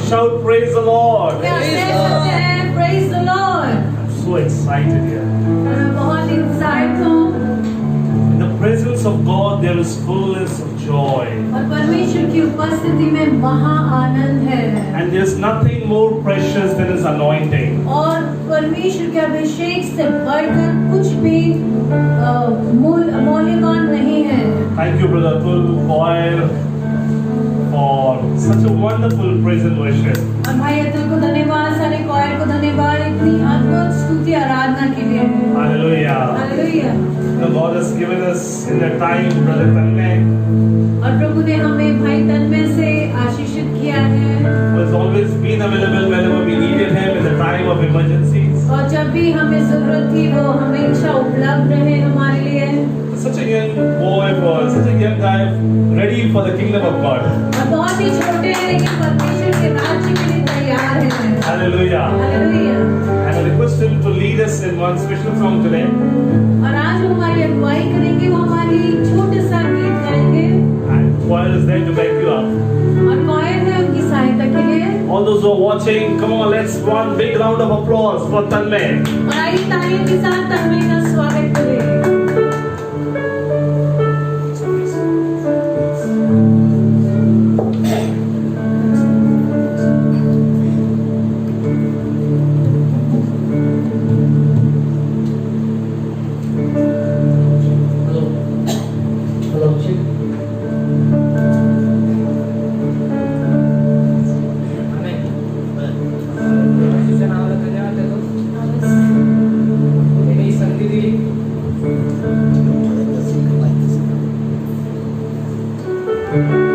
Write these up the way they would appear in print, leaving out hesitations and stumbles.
Shout praise the Lord. क्या कह सकते हैं? Praise the Lord. I'm so excited here. मैं बहुत उत्साहित हूँ In the presence of God there is fullness of joy. और परमेश्वर की उपस्थिति में महा आनंद है And there's nothing more precious than His anointing. और परमेश्वर के अभिषेक से बढ़कर कुछ भी मूल्यवान नहीं है। Thank you, Brother Atul, choir, for such a wonderful praise and worship. और भाई अतुल को धन्यवाद, सारे क्वायर को धन्यवाद इतनी अद्भुत स्तुति आराधना के लिए। Hallelujah. Hallelujah. The Lord has given us in that time, Brother Tanmay, और प्रभु ने हमें भाई तन्मय से आशीषित किया है who has always been available whenever we needed Him in the time of emergencies. और जब भी हमें जरूरत थी वो हमेशा उपलब्ध रहे हमारे लिए। Such a young boy, such a young guy, ready for the kingdom of God. और बहुत ही छोटे हैं लेकिन परमेश्वर के राज्य के लिए तैयार हैं। Hallelujah. Hallelujah. And I request him to lead us in one special song today. और आज वो हमारी अगुवाई करेंगे, वो हमारी छोटे सा गीत गाएंगे And choir is there to back you up. और क्वायर है उनकी सहायता के लिए। All those who are watching, come on, let's one big round of applause for Tanmay. और आइए तालियों के साथ तन्मय का स्वागत करें। Come on,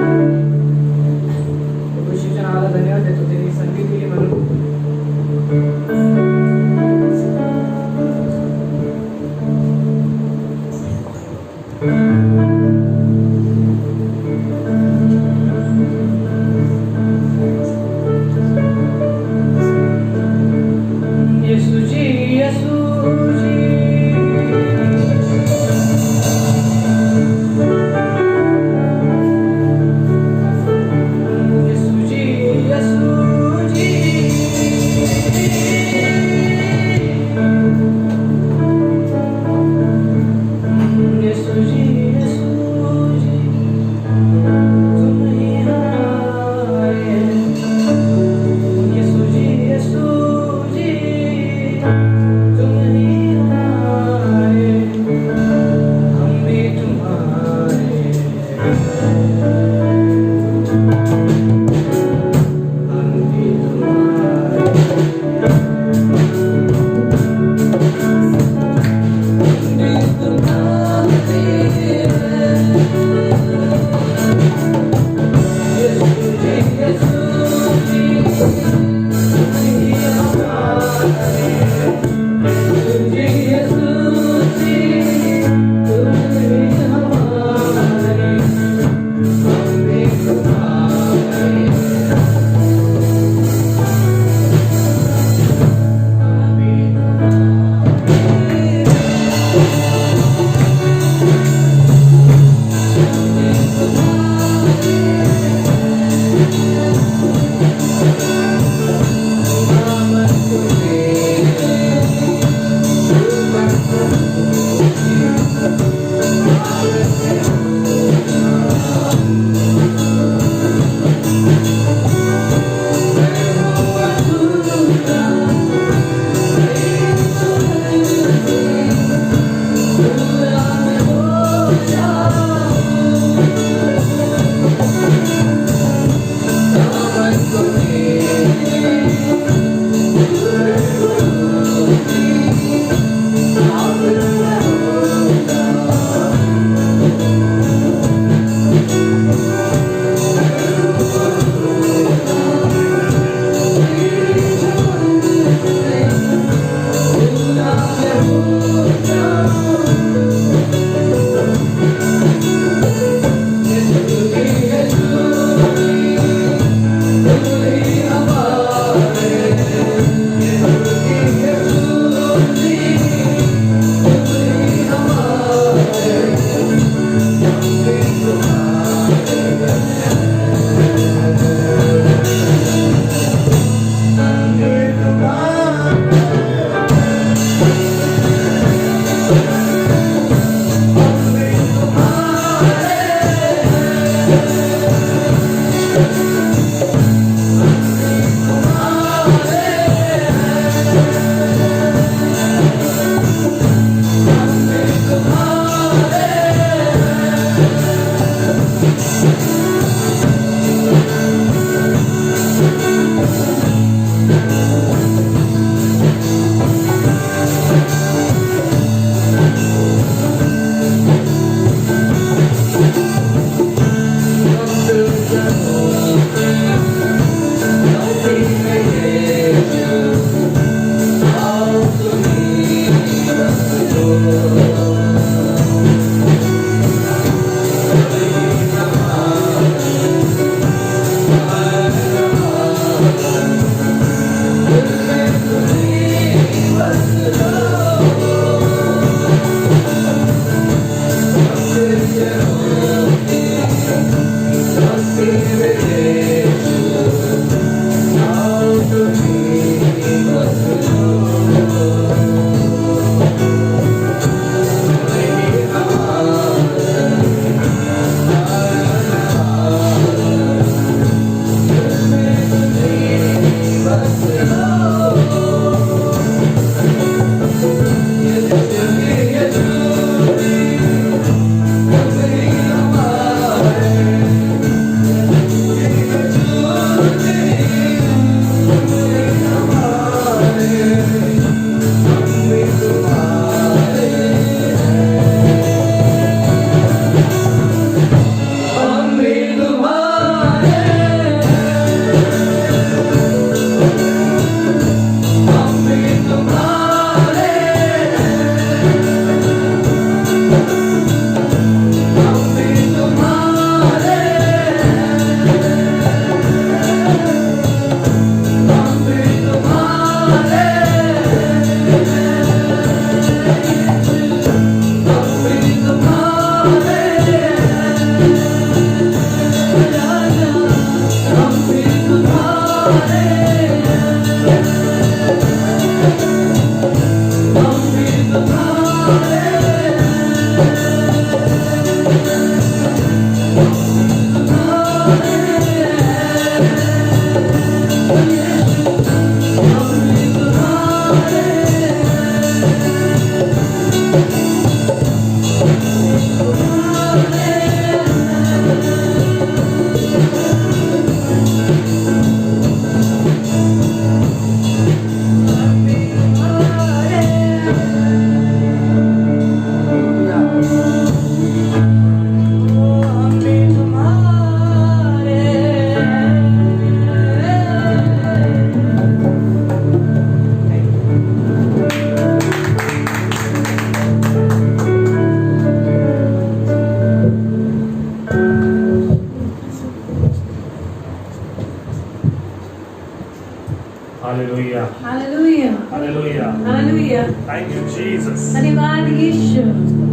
Hallelujah. Hallelujah Hallelujah. Hallelujah Thank you, Jesus. धन्यवाद यीशु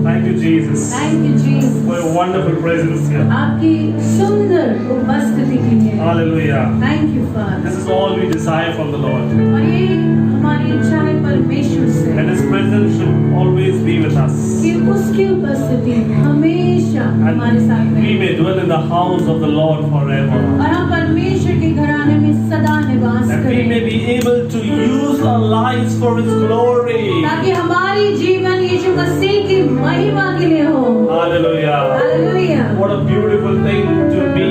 Thank you, Jesus, thank you Jesus for your wonderful presence here. आपकी सुंदर उपस्थिति के लिए Hallelujah. Thank you father This is all we desire from the Lord. और ये हमारी इच्छा है परमेश्वर से And His presence should always be with us. कि उसकी उपस्थिति हमेशा हमारे साथ And we रहे may dwell in the house of the Lord forever. और हम परमेश्वर के घराने में सदा निवास That we may करें be able to use our lives for His glory. ताकि हमारी जीवन यीशु मसीह की महिमा के लिए हो Hallelujah. Hallelujah What a beautiful thing to be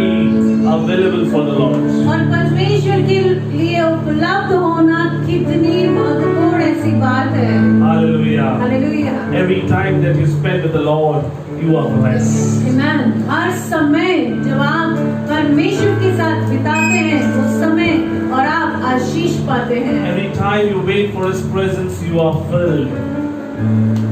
available for the Lord. और परमेश्वर के लिए उपलब्ध होना कितनी महत्वपूर्ण ऐसी बात है Hallelujah. Hallelujah Every time that you spend with the Lord, you are blessed. आमेन हर समय जब आप परमेश्वर के साथ बिताते हैं उस समय और आप आशीष पाते हैं Every time you wait for His presence, you are filled.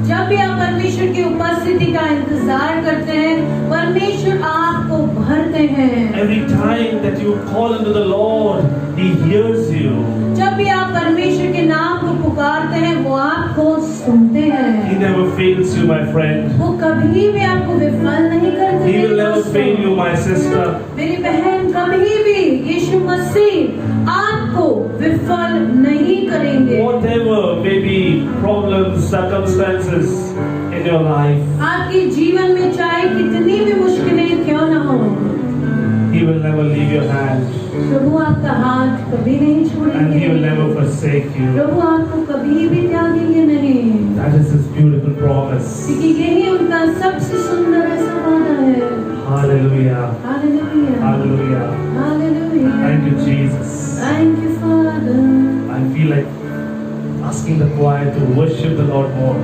जब भी आप परमेश्वर की उपस्थिति का इंतजार करते हैं परमेश्वर आपको भरते हैं Every time that you call into the Lord, He hears you. जब भी आप परमेश्वर के नाम को पुकारते हैं वो आपको सुनते He हैं never fails you, my friend. वो कभी भी आपको विफल नहीं करते He will मेरे never दोस्तों। fail you, my sister. मेरी बहन कभी भी यीशु मसीह आपको विफल नहीं करेंगे Whatever may be problems, circumstances in your life, आपके जीवन में चाहे कितनी भी मुश्किलें क्यों न हो He will never leave your hand प्रभु आपका हाथ कभी नहीं and छोड़ेंगे He will never forsake you. प्रभु आपको कभी भी त्यागेंगे नहीं That is His beautiful promise. क्योंकि यही उनका सबसे सुंदर ऐसा वादा है Hallelujah. Hallelujah Hallelujah. Hallelujah Thank you, Jesus. Thank you father I feel like asking the choir to worship the Lord more.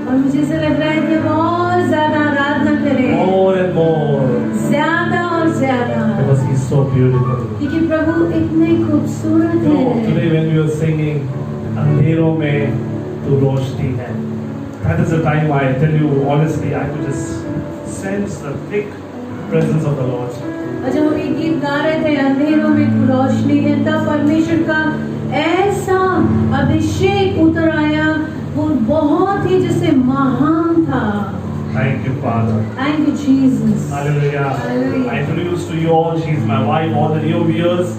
और मुझे ऐसा लग रहा है कि हम और ज्यादा आराधना करें More and more. ज्यादा और ज्यादा Because He's so beautiful. क्योंकि प्रभु इतने खूबसूरत You know, है today when we were singing अंधेरों में तू रोशनी है, that is the time I tell you honestly, I could just sense the thick presence of the Lord. और जब हम ये गीत गा रहे थे, अंधेरों में तू रोशनी है, तब परमेश्वर का ऐसा अभिषेक उतर आया, वो बहुत ही जैसे महान था। Thank you, Father. Thank you, Jesus. Hallelujah. Hallelujah. I introduce to you all, she's my wife, all the new viewers.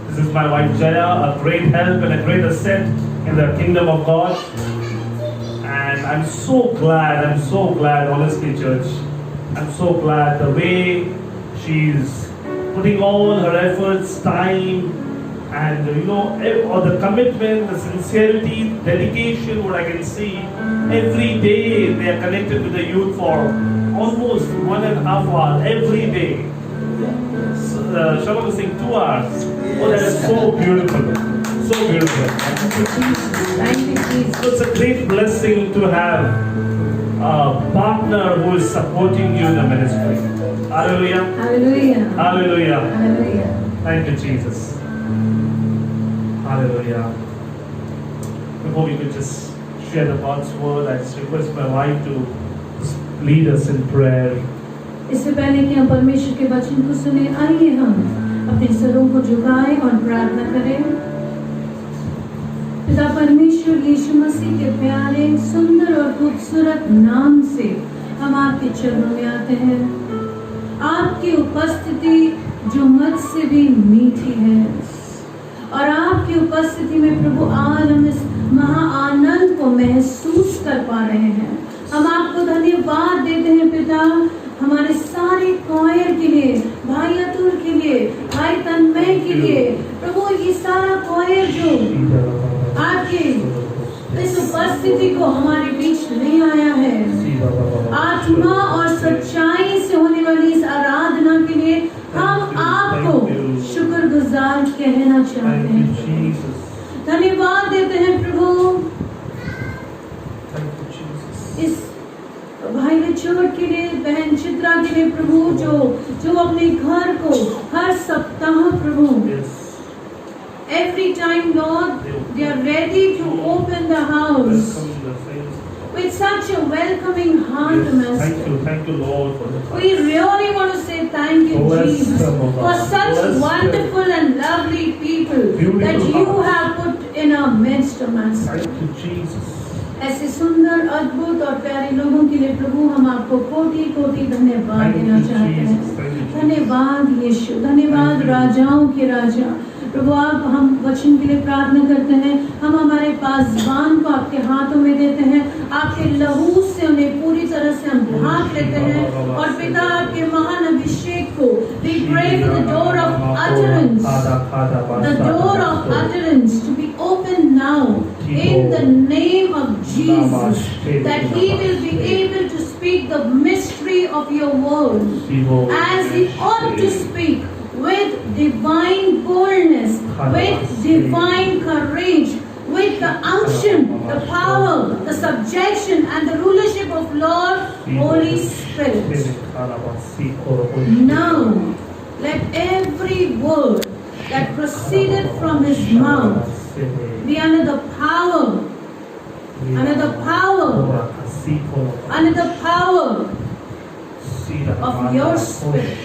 This is my wife Jaya, a great help and a great asset in the kingdom of God. And I'm so glad, honestly, church. I'm so glad the way she's putting all her efforts, time, and all the commitment, the sincerity, dedication, what I can see. Every day they are connected with the youth for almost 1.5 hours every day. Shalom is saying 2 hours. Oh, that is so beautiful. So beautiful. Thank you, Jesus. Thank you, Jesus. So it's a great blessing to have a partner who is supporting you in the ministry. Hallelujah. Hallelujah. Hallelujah. Hallelujah. Thank you, Jesus. Hallelujah. Before we could just share the God's word, I just request my wife to lead us in prayer. इससे पहले कि हम परमेश्वर के वचन को सुने, आइए हम अपने सरों को झुकाएं और प्रार्थना करें। पिता परमेश्वर यीशु मसीह के प्यारे, सुंदर और खूबसूरत नाम से हम आपके चरणों में आते हैं। आपकी उपस्थिति जो मत से भी मीठी है, और आपकी उपस्थिति में प्रभु आज हम इस महा आनंद को महसूस कर पा रहे हैं। हम आपको धन्यवाद देते हैं पिता, हमारे सारे क्वायर के लिए, भाई अतुल के लिए, भाई तन्मय के लिए, प्रभु ये सारा क्वायर जो आपके इस उपस्थिति को हमारे बीच ले आया है, आत्मा और सच्चाई से होने वाली इस आराधना के लिए हम आपको शुक्रगुजार कहना चाहते हैं। धन्यवाद देते हैं प्रभु इस भाई रिचर्ड के लिए, बहन चित्रा के लिए प्रभु, जो अपने घर को हर सप्ताह प्रभु, every time Lord they are ready to open the house with such a welcoming heart, Master. Thank you, Lord, for this. We really want to say thank you, Jesus, for such wonderful and lovely people that you have put in our midst, Master. Thank you, Jesus. ऐसे सुंदर, अद्भुत और प्यारे लोगों के लिए प्रभु हम आपको कोटि कोटि धन्यवाद देना चाहते हैं। धन्यवाद यीशु, धन्यवाद राजाओं के राजा। प्रभु आप हम वचन के लिए प्रार्थना करते हैं, हम हमारे पासवान को आपके हाथों में देते हैं, आपके लहू से उन्हें पूरी तरह से हम ढांक लेते हैं, और पिता आपके महान अभिषेक को we pray for the door of utterance to be opened now in the name of Jesus, that he will be able to speak the mystery of your word as he ought to speak, with divine boldness, with divine courage, with the unction, the power, the subjection and the rulership of Lord Holy Spirit. Now, let every word that proceeded from his mouth be under the power of your spirit.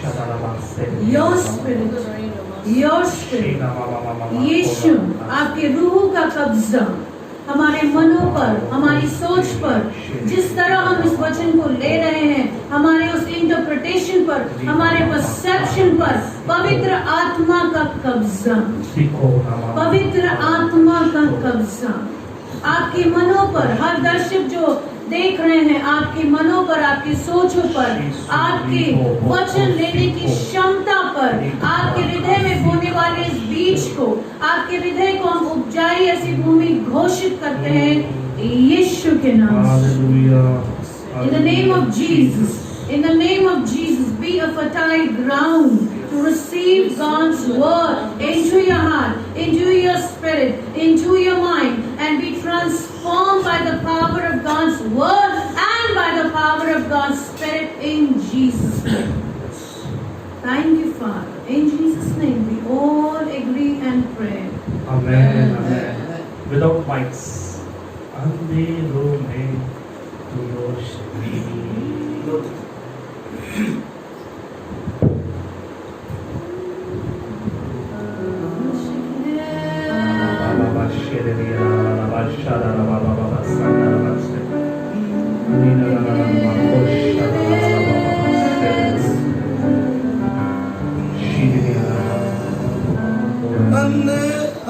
यीशु, आपके रूह का कब्जा हमारे मनों पर, हमारी सोच पर, जिस तरह हम इस वचन को ले रहे हैं, हमारे उस इंटरप्रिटेशन पर, हमारे परसेप्शन पर, पवित्र आत्मा का कब्जा, पवित्र आत्मा का कब्जा आपके मनों पर, हर दर्शक जो देख रहे हैं, आपके मनों पर, आपकी सोचों पर, आपके वचन लेने की क्षमता पर, आपके हृदय में बोने वाले इस बीज को, आपके हृदय को हम उपजाई ऐसी भूमि घोषित करते हैं यीशु के नाम से। In the name of Jesus, in the name of Jesus, be a fertile ground to receive God's word into your heart, into your spirit, into your mind, and be transformed by the power of God's word and by the power of God's spirit in Jesus' name. Thank you, Father. In Jesus' name, we all agree and pray. Amen. Amen. Without mics. अंधेरों में तू रोशनी।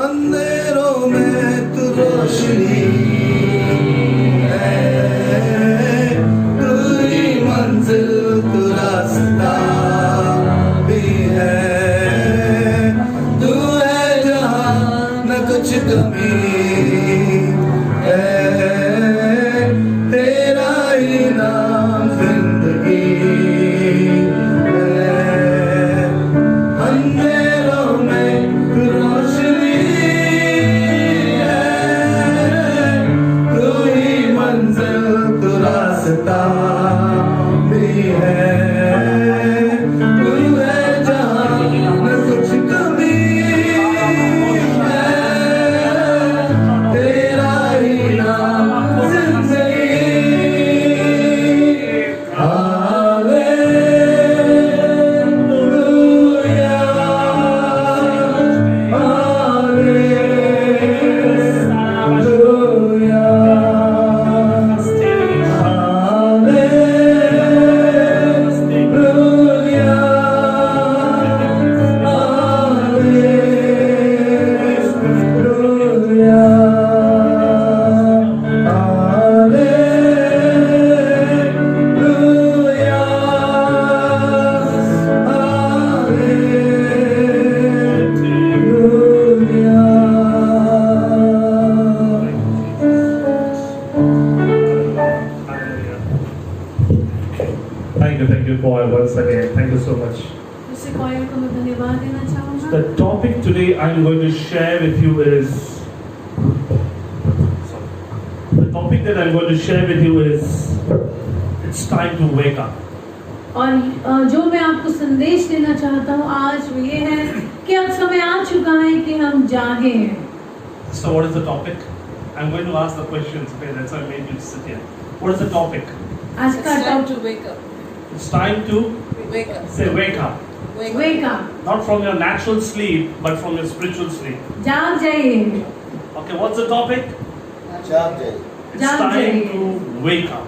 अंधेरों में तू रोशनी है, तू ही मंजिल तू रास्ता भी है, तू है जहाँ न कुछ कमी है, तेरा ही नाम जिंदगी है। अंधेरों में तू रोशनी है, तू ही मंजिल तू रास्ता भी है, तू है जहाँ न कुछ कमी है, तेरा ही नाम जिंदगी। Thank you, Paul, once again. Thank you so much. उसे कॉयल को मैं धन्यवाद देना चाहूँगा। The topic today I'm going to share with you is. The topic that I'm going to share with you is. It's time to wake up. और जो मैं आपको संदेश देना चाहता हूँ आज वो ये है कि अब समय आ चुका है कि हम जागे हैं। So what is the topic? I'm going to ask the questions. Okay, that's why I made you sit here. What is the topic? आज It's का time topic to wake up. It's time to Wake up. say wake up. Wake up. Wake up, Not from your natural sleep, but from your spiritual sleep. जाग जाइए, Okay, what's the topic? जाग जाइए। It's जाग time जाइए। to wake up.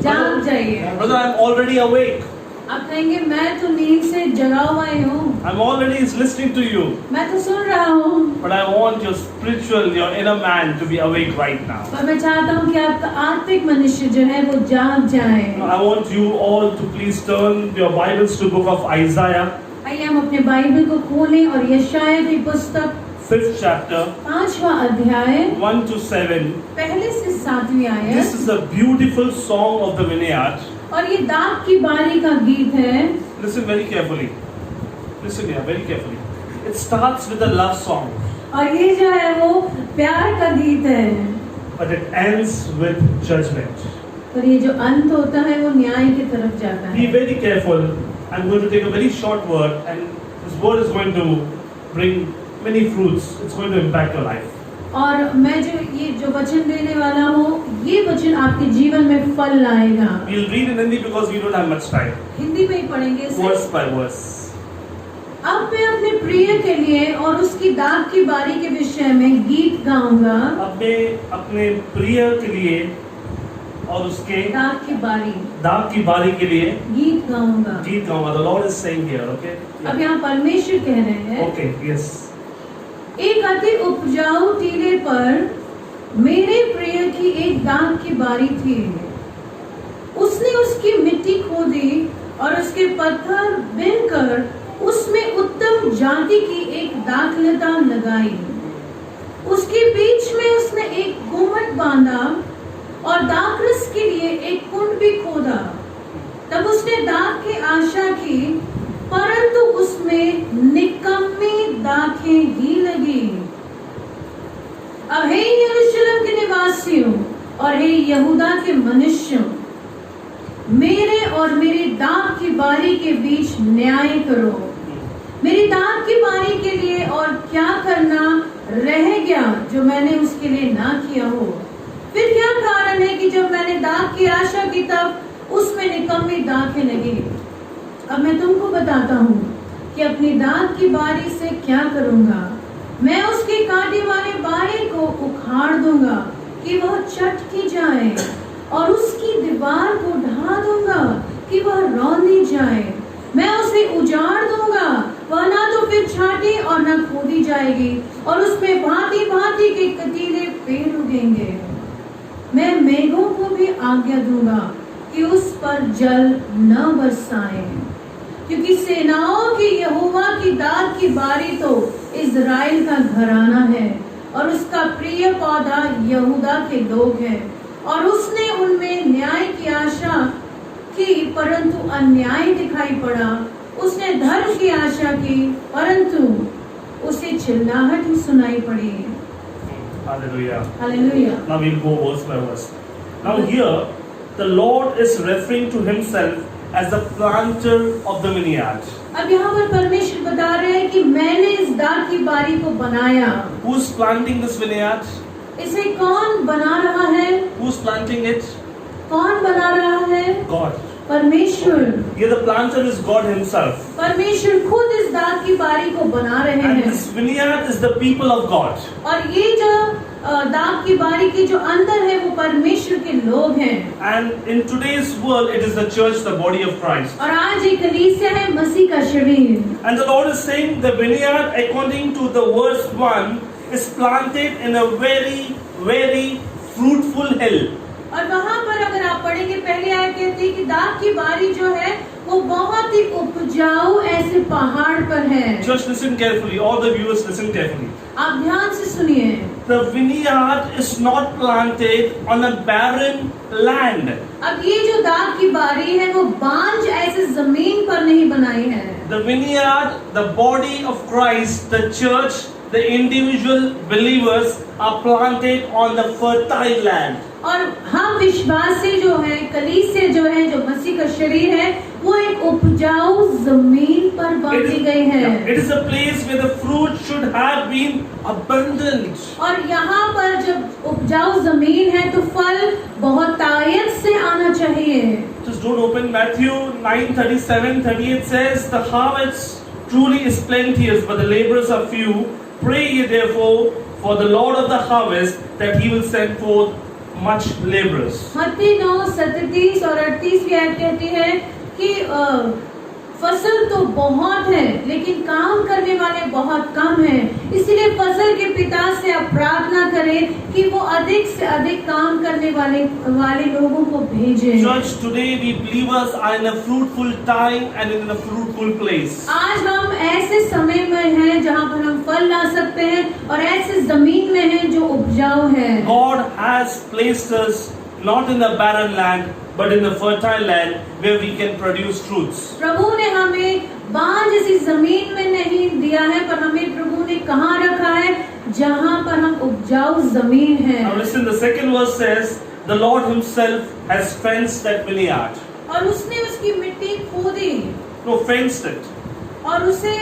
जाग जाइए। Brother, I'm already awake. आप कहेंगे मैं तो नींद से जगा हुआ ही हूँ, I'm already listening to you. मैं तो सुन रहा हूँ, But I want your spiritual, your inner man to be awake right now. पर मैं चाहता हूँ कि आपका आत्मिक मनुष्य जो है वो जाग जाए। I want you all to please turn your Bibles to book of Isaiah, आइए हम अपने बाइबल को खोलें और यशायाह की पुस्तक 5th chapter, 5वां अध्याय 1 to 7. पहले से 7वीं आयत। This is a beautiful song of the vineyard. और ये दाग की बारी का गीत है। Listen very carefully. Listen here, very carefully. It starts with a love song, और ये जो है वो प्यार का गीत है, but it ends with judgment. और ये जो अंत होता है वो न्याय की तरफ जाता Be है। very careful. I'm going to take a very short word, and this word is going to bring many fruits. It's going to impact your life. और मैं जो वचन देने वाला हूँ ये वचन आपके जीवन में फल लाएगा। We'll read in Hindi because we don't have much time. Hindi में ही पढ़ेंगे इसे। Verse by verse. अब मैं अपने प्रिय के लिए और उसकी दाग की बारी के विषय में गीत गाऊंगा। अब मैं अपने प्रिय के लिए और उसके दाग की बारी, दाग की बारी के लिए गीत गाऊंगा। गीत गाऊंगा. The Lord is saying here, okay? अब यहाँ परमेश्वर कह रहे हैं, Okay, yes. एक अति उपजाऊ टीले पर मेरे प्रिय की एक दाग की बारी थी। उसने उसकी मिट्टी खोदी और उसके पत्थर बीनकर उसमें उत्तम जाति की एक दाखलता लगाई। उसके बीच में उसने एक गुम्मट बांधा और दाखरस के लिए एक कुंड भी खोदा। तब उसने दाख की आशा की, परंतु उसमें निकम्मी दाखें ही लगी। अब हे यरूशलेम के निवासियों और हे यहूदा के मनुष्यों, मेरे और मेरी दाग की बारी के बीच न्याय करो। मेरी दाग की बारी के लिए और क्या करना रह गया जो मैंने उसके लिए ना किया हो? फिर क्या कारण है कि जब मैंने दाग की आशा की तब उसमें निकम्मी दाखें लगी? अब मैं तुमको बताता हूँ कि अपनी दाख की बारी से क्या करूँगा। मैं उसके कांटे वाले बारे को उखाड़ दूंगा कि वह चटकी जाए, और उसकी दीवार को ढा दूंगा कि वह रौंदी जाए। मैं उसे उजाड़ दूंगा, वह ना तो फिर छाटी और न खोदी जाएगी, और उसमें भांति भांति के कटीले पेड़ उगेंगे। मैं मेघों को भी आज्ञा दूंगा कि उस पर जल न बरसाएं, क्योंकि सेनाओं की यहोवा की दाख की बारी तो इज़राइल का घराना है, और उसका प्रिय पौधा यहूदा के लोग हैं। और उसने उनमें न्याय की आशा की, परंतु अन्याय दिखाई पड़ा। उसने धर्म की आशा की, परंतु उसे चिल्लाहट ही सुनाई पड़ी। Hallelujah. Hallelujah. Now we'll go verse by verse. Now here, the Lord is referring to himself as the planter of the vineyard. अब यहाँ पर परमेश्वर बता रहे हैं कि मैंने इस दाख की बारी को बनाया। Who's planting this vineyard? इसे कौन बना रहा है? Who's planting it? कौन बना रहा है? God. परमेश्वर। Here the planter is God himself. परमेश्वर खुद इस दाख की बारी को बना रहे And हैं। this vineyard is the people of God. और ये जो दाख की बारी के जो अंदर है वो परमेश्वर के लोग हैं। And in today's world, it is the church, the body of Christ. और आज एक कलीसिया है, मसीह का शरीर। And the Lord is saying the vineyard, according to the verse 1, is planted in a very, very fruitful hill. और वहाँ पर अगर आप पढ़ेंगे, पहले आयत कहती है कि दाख की बारी जो है वो बहुत ही उपजाऊ ऐसे पहाड़ पर है। Just listen carefully. All the viewers listen carefully. आप ध्यान से सुनिए। The vineyard is not planted on a barren land. अब ये जो दाख की बारी है वो बांझ ऐसे जमीन पर नहीं बनाई है। The vineyard, the body of Christ, the church, the individual believers are planted on the fertile land. और हम विश्वासी जो है, कलीसिया जो है, जो मसीह का शरीर है, वो एक उपजाऊ जमीन पर बांधी गई है। It is a place where the fruit should have been abundant. और यहाँ पर जब उपजाऊ जमीन है तो फल बहुतायत से आना चाहिए। Just don't open Matthew 9:37-38 says, the harvest truly is plenteous, but the laborers are few. Pray ye therefore for the Lord of the harvest, that he will send forth much laborers. मत्ती 9:37 और 38 भी आयत कहती है कि फसल तो बहुत है लेकिन काम करने वाले बहुत कम हैं। इसलिए फसल के पिता से आप प्रार्थना करें कि वो अधिक से अधिक काम करने वाले लोगों को भेजें। Church, today we believers are in a fruitful time and in a fruitful place. आज हम ऐसे समय में हैं जहाँ पर हम फल ला सकते हैं और ऐसे जमीन में हैं जो उपजाऊ है। God has placed us not in a barren land, but in a fertile land where we can produce fruits. प्रभु ने हमें बांझ जैसी जमीन में नहीं दिया है, पर हमें प्रभु ने कहाँ रखा है? जहाँ पर हम उपजाऊ जमीन है। Now listen, the second verse says, the Lord himself has fenced that vineyard. और उसने उसकी मिट्टी खोदी No, fenced it. और उसे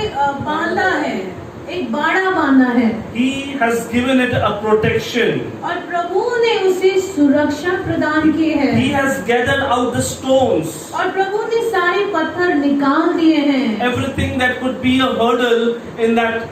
बांधा है, एक बाड़ा बांधा है। He has given it a protection. और प्रभु ने उसे सुरक्षा प्रदान की है। He has gathered out the stones. और प्रभु ने सारे पत्थर निकाल दिए हैं। Everything that could be a hurdle in that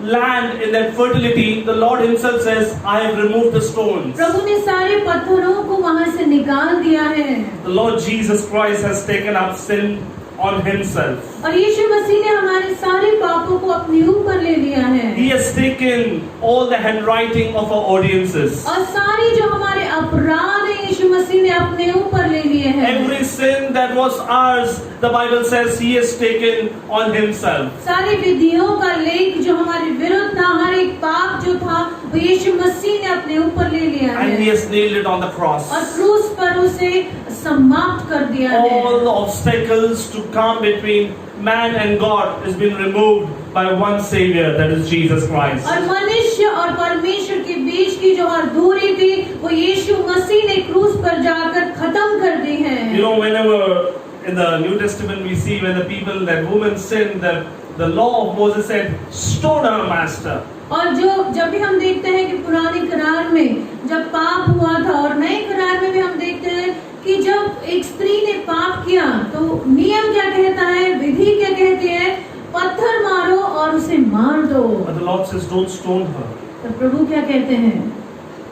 land, in that fertility, the Lord himself says, I have removed the stones. प्रभु ने सारे पत्थरों को वहाँ से निकाल दिया है। The Lord Jesus Christ has taken up sin on himself. और यीशु मसीह ने हमारे सारे पापों को अपने ऊपर ले लिया है। He has taken all the handwriting of our audiences. और सारी जो हमारे अपराध हैं यीशु मसीह ने अपने ऊपर ले लिए हैं। Every sin that was ours, the Bible says he has taken on himself. सारी विधियों का लेख जो हमारे विरुद्ध था, हर एक पाप जो था, वो यीशु मसीह ने अपने ऊपर ले लिया And he है has nailed it on the cross. और क्रूस पर उसे समाप्त कर दिया है। All the obstacles to come between man and God has been removed by one Savior, that is Jesus Christ. और मनुष्य और परमेश्वर के बीच की जो हर दूरी थी वो यीशु मसीह ने क्रूस पर जाकर खत्म कर दी है। You know, whenever in the New Testament we see when the people, that woman sinned, that the law of Moses said, stone her master. और जब भी हम देखते हैं कि पुराने करार में जब पाप हुआ था और नए करार में भी हम देखते हैं कि जब एक स्त्री ने पाप किया तो नियम क्या कहता है, विधि क्या कहती है, पत्थर मारो और उसे मार दो। But the Lord says, don't stone her. तो प्रभु क्या कहते हैं,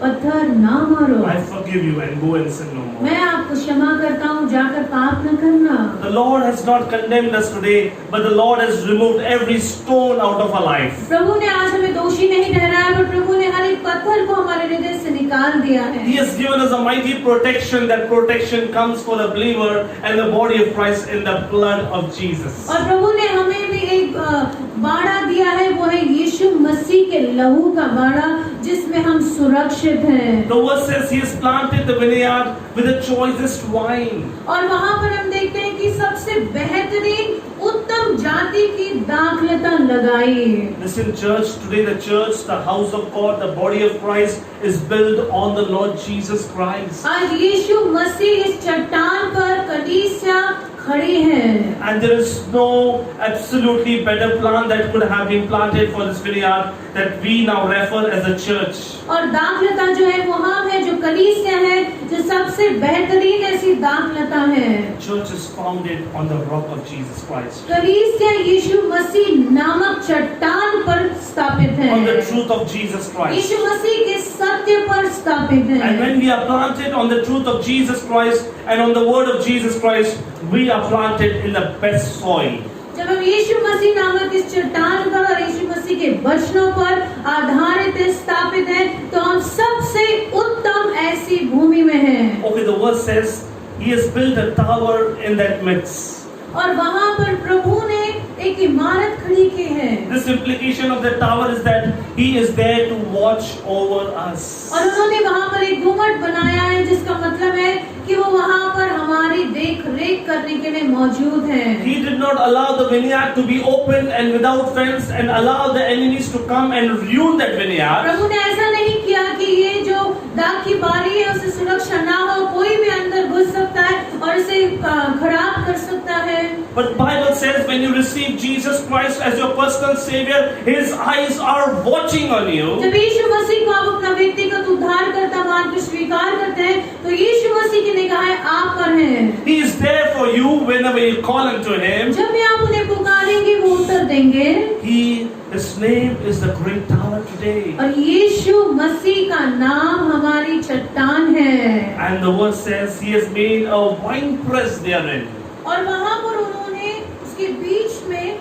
पत्थर ना मारो, I forgive you and go and sin no more. मैं आपको क्षमा करता हूँ, जाकर पाप न करना। The Lord has not condemned us today, but the Lord has removed every stone out of our life. प्रभु ने आज हमें दोषी नहीं ठहराया, पर प्रभु ने हर एक पत्थर को हमारे हृदय से निकाल दिया है। He has given us a mighty protection. That protection comes for the believer and the body of Christ in the blood of Jesus. और प्रभु ने हमें भी एक बाड़ा दिया है, वो है यीशु मसीह के लहू का बाड़ा, जिसमें हम सुरक्षित हैं। The verse says He has planted the vineyard with the choicest wine. और वहाँ पर हम देखते हैं कि सबसे बेहतरीन उत्तम जाति की दाखलता लगाई। Listen, church, today the church, the house of God, the body of Christ is built on the Lord Jesus Christ. आज यीशु मसीह इस चट्टान पर कलीसिया खड़ी है। And there is no absolutely better plant that could have been planted for this vineyard that we now refer as a church. और दाखलता जो है वो हम है, जो कलीसिया है, जो सबसे बेहतरीन ऐसी दाखलता है। Church is founded on the rock of Jesus Christ. कलीसिया यीशु मसीह नामक चट्टान पर स्थापित है। On the truth of Jesus Christ. यीशु मसीह के सत्य पर स्थापित है। And when we are planted on the truth of Jesus Christ and on the word of Jesus Christ, we are planted in the best soil. जब हम यीशु मसीह नामक इस चट्टान पर और यीशु मसीह के वचनों पर आधारित स्थापित हैं, तो हम सबसे उत्तम ऐसी भूमि में हैं। Okay, the verse says He has built a tower in that midst. और वहाँ पर प्रभु ने एक इमारत खड़ी की है। This implication of the tower is that He is there to watch over us. और उन्होंने वहाँ पर एक गुम्बद बनाया है, जिसका मतलब है कि वो वहाँ पर हमारी देख रेख करने के लिए मौजूद है। He did not allow the vineyard to be open and without fence and allow the enemies to come and ruin that vineyard. प्रभु ने ऐसा नहीं किया कि ये जो दाख की बारी है उसे सुरक्षा ना हो, कोई भी अंदर घुस सकता है और इसे खराब कर सकता है। But Bible says when you receive Jesus Christ as your personal Savior, His eyes are watching on you. जब यीशु मसीह को आप अपना व्यक्तिगत उद्धारकर्ता मानकर स्वीकार करते हैं, तो यीशु मसीह की निगाहें आप पर हैं। He is there for you whenever you call unto Him. जब भी आप उन्हें पुकारेंगे, वो उत्तर देंगे। His name is the great tower today. और यीशु मसीह का नाम हमारी चट्टान है। And the verse says He has made a wine press therein. और वहाँ पर उन्होंने उसके बीच में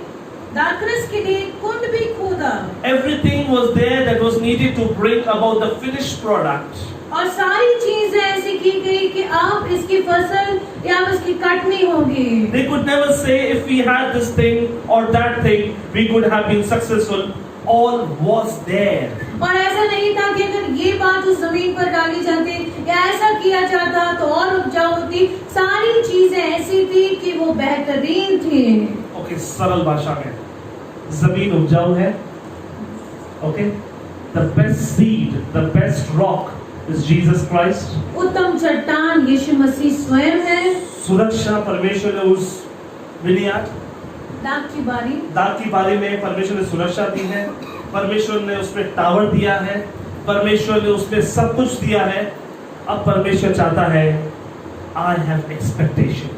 दाखरस के लिए कुंड भी खोदा। Everything was there that was needed to bring about the finished product. और सारी चीजें ऐसी की गई कि अब इसकी फसल या अब इसकी कटनी होगी। They could never say if we had this thing or that thing, we could have been successful. All was there. और ऐसा नहीं था कि अगर ये बात उस जमीन पर डाली जाती या ऐसा किया जाता तो और उपजाऊ होती। सारी चीजें ऐसी थी कि वो बेहतरीन थी। Okay, सरल भाषा में जमीन उपजाऊ है। Okay, the best seed, the best rock is Jesus Christ. उत्तम चट्टान यीशु मसीह स्वयं है। सुरक्षा परमेश्वर ने उस vineyard, दाख की बारी में परमेश्वर ने सुरक्षा दी है। परमेश्वर ने उसमें टावर दिया है। परमेश्वर ने उसमें सब कुछ दिया है। अब परमेश्वर चाहता है I have expectation.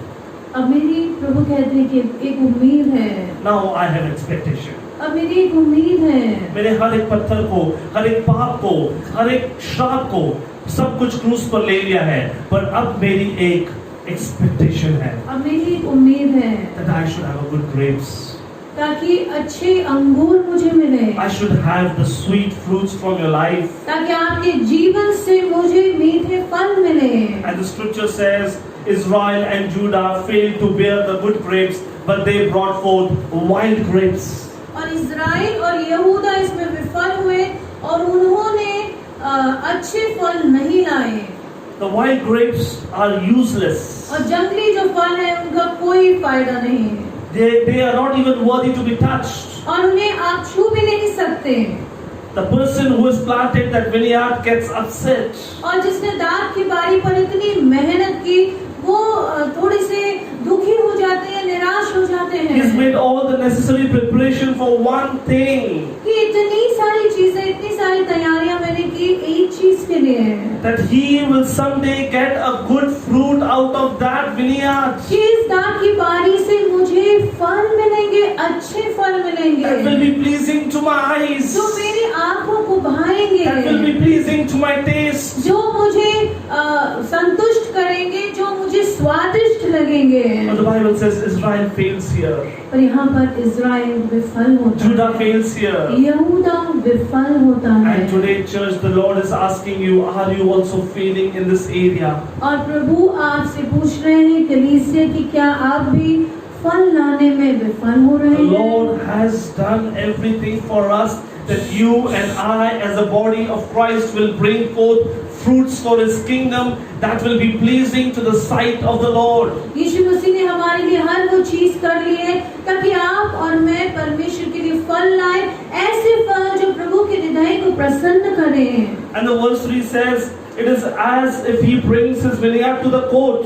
अब मेरी प्रभु कहते हैं कि एक उम्मीद है। Now I have expectation. अब मेरी एक उम्मीद है। मेरे हर एक पत्थर को, हर एक पाप को, हर एक श्राप को, सब कुछ क्रूस पर ले लिया है। पर अब मेरी एक एक्सपेक्टेशन है। अब मेरी एक उम्मीद है that I should have a good grapes. ताकि अच्छे अंगूर मुझे मिले। I should have the sweet fruits from your life. ताकि आपके जीवन से मुझे मीठे फल मिले। And the scripture says Israel and Judah failed to bear the good grapes, but they brought forth wild grapes. और इज़राइल और यहूदा इसमें विफल हुए और उन्होंने अच्छे फल नहीं लाए। The wild grapes are useless. और जंगली जो फल है उनका कोई फायदा नहीं। They are not even worthy to be touched. और उन्हें आप छू भी नहीं सकते। The person who has planted that vineyard gets upset. और जिसने दाख की बारी पर इतनी मेहनत की, वो थोड़ी से दुखी हो जाते हैं, निराश हो जाते हैं। He's made all the necessary preparation for one thing. कि इतनी सारी चीजें, इतनी सारी तैयारियां मैंने की एक चीज के लिए है that he will someday get a good fruit out of that vineyard. कि इस दाख की बारी से मुझे फल मिलेंगे, अच्छे फल मिलेंगे That will be pleasing to my eyes. जो मेरी आंखों को भाएंगे, That will be pleasing to my taste. जो मुझे संतुष्ट करेंगे, जो मुझे स्वादिष्ट लगेंगे। But the Bible says Israel fails here. पर यहाँ पर इज़राइल विफल होता Judah है, fails here. यहूदा विफल होता है। And today, church, the Lord is asking you, are you also failing in this area? और प्रभु आपसे पूछ रहे हैं कलीसिया कि क्या आप भी फल लाने में विफल हो The रहे हैं? Lord has done everything for us that you and I as a body of Christ will bring forth fruits for His kingdom that will be pleasing to the sight of the Lord. यीशु मसीह ने हमारे लिए हर वो चीज कर ली है ताकि आप और मैं परमेश्वर के लिए फल लाए, ऐसे फल जो प्रभु के हृदय को प्रसन्न करें। And the verse 3 says, it is as if He brings His vineyard to the court.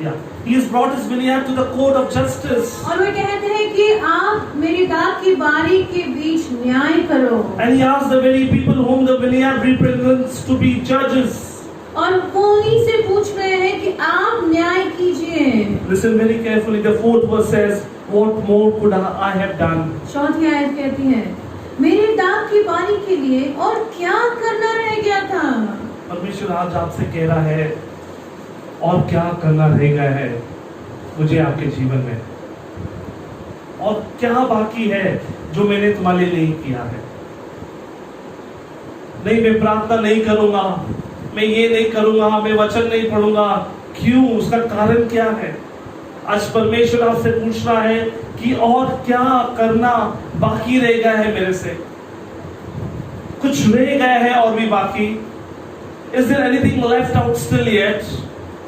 Yeah, He has brought His vineyard to the court of justice. और वे कहते हैं कि आप मेरी दाख की बारी के बीच न्याय करो। And He asks the very people whom the vineyard represents to be judges. और वो उन्हीं से पूछ रहे हैं कि आप न्याय कीजिए। Listen very carefully. The 4th verse says, what more could I have done? चौथी आयत कहती है, मेरी दाख की बारी के लिए और क्या करना रह गया था? परमेश्वर आज आपसे कह रहा है, और क्या करना रह गया है मुझे आपके जीवन में, और क्या बाकी है जो मैंने तुम्हारे लिए नहीं किया है। नहीं, मैं प्रार्थना नहीं करूंगा, मैं ये नहीं करूंगा, मैं वचन नहीं पढ़ूंगा। क्यों? उसका कारण क्या है? आज परमेश्वर आपसे पूछ रहा है कि और क्या करना बाकी रह गया है मेरे से। कुछ रह गया है और भी बाकी। Is there anything left out still yet?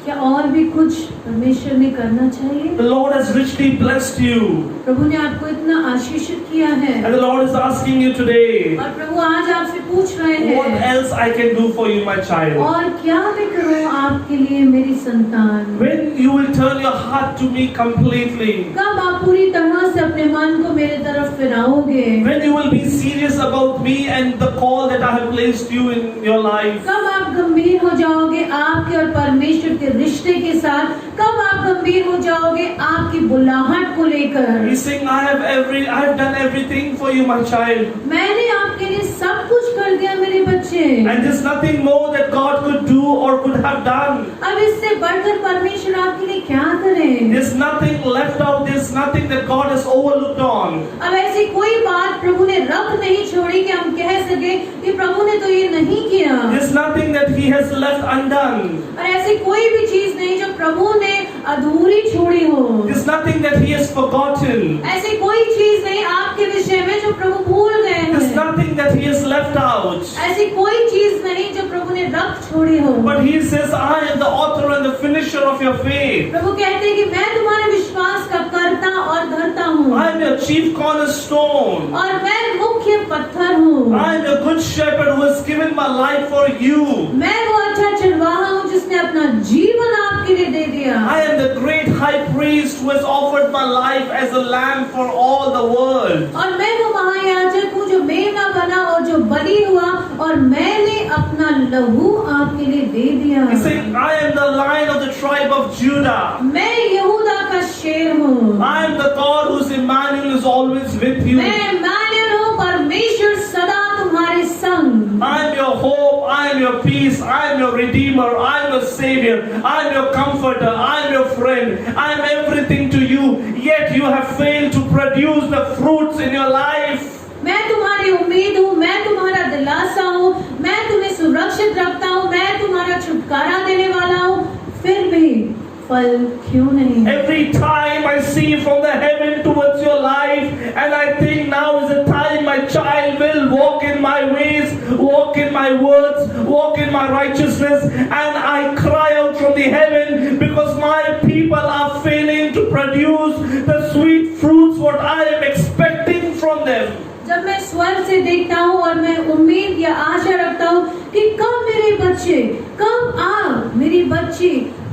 क्या और भी कुछ परमेश्वर ने करना चाहिए? The Lord has richly blessed you. प्रभु ने आपको इतना आशीषित किया है And the Lord is asking you today, और प्रभु आज आपसे पूछ रहे what हैं, else I can do for you, my child? और क्या मैं करूं आपके लिए मेरी संतान? When you will turn your heart to me completely, कब आप पूरी तरह से अपने मन को मेरे तरफ फिराओगे? when you will be serious about me and the call that I have placed you in your life, कब आप गंभीर हो जाओगे आपके और परमेश्वर के रिश्ते के साथ? कब आप गंभीर हो जाओगे आपकी बुलाहट को लेकर? He's saying, I have done everything for you, my child. मैंने आपके लिए सब कुछ कर दिया मेरे बच्चे। And there's nothing more that God could do or could have done. अब इससे बढ़कर परमेश्वर आपके लिए क्या करें? There's nothing left out. There's nothing that God has overlooked on. अब ऐसी कोई बात प्रभु ने रख नहीं छोड़ी कि हम कह सके कि प्रभु ने तो ये नहीं किया। There's nothing that He has left undone. और ऐसी कोई भी चीज नहीं जो प्रभु ने अधूरी छोड़ी हो। There's nothing that He has forgotten. ऐसी कोई चीज नहीं आपके विषय में जो प्रभु भूल गए There's हैं। nothing that He has left out. ऐसी कोई चीज नहीं जो प्रभु ने रख छोड़ी हो। But He says, I am the author and the finisher of your faith. प्रभु कहते हैं कि मैं तुम्हारे विश्वास का कर्ता और धर्ता हूँ I am your chief cornerstone. और मैं मुख्य पत्थर हूँ। I am your good shepherd who has given my life for you. मैं वो अच्छा चरवाहा हूँ जिसने अपना जीवन आपके लिए दे दिया। I am the great high priest who has offered my life as a lamb for all the world. और मैं वो महायाजक हूँ जो मेवा बना और जो बलि हुआ और मैंने अपना लहू आपके लिए दे दिया। He's saying, I am the lion of the tribe of Judah. मैं यहूदा का शेर हूँ। I am the God whose Emmanuel is always with you. मैं इम्मानुएल हूँ, परमेश्वर सदा तुम्हारे संग। I am your hope, I am your peace, I am your redeemer, I am your savior, I am your comforter, I am your friend, I am everything to you, yet you have failed to produce the fruits in your life. मैं तुम्हारी उम्मीद हूँ, मैं तुम्हारा दिलासा हूँ, मैं तुम्हें सुरक्षित रखता हूँ, मैं तुम्हारा छुटकारा देने वाला हूँ, फिर भी फल क्यों नहीं? Every time I see from the heaven towards your life, and I think now is the time my child will walk in my ways, walk in my words, walk in my righteousness, and I cry out from the heaven because my people are failing to produce the sweet fruits what I am expecting from them. जब मैं स्वर्ग से देखता हूँ और मैं उम्मीद या आशा रखता हूँ कि कब मेरे बच्चे, कब आप मेरी बच्ची,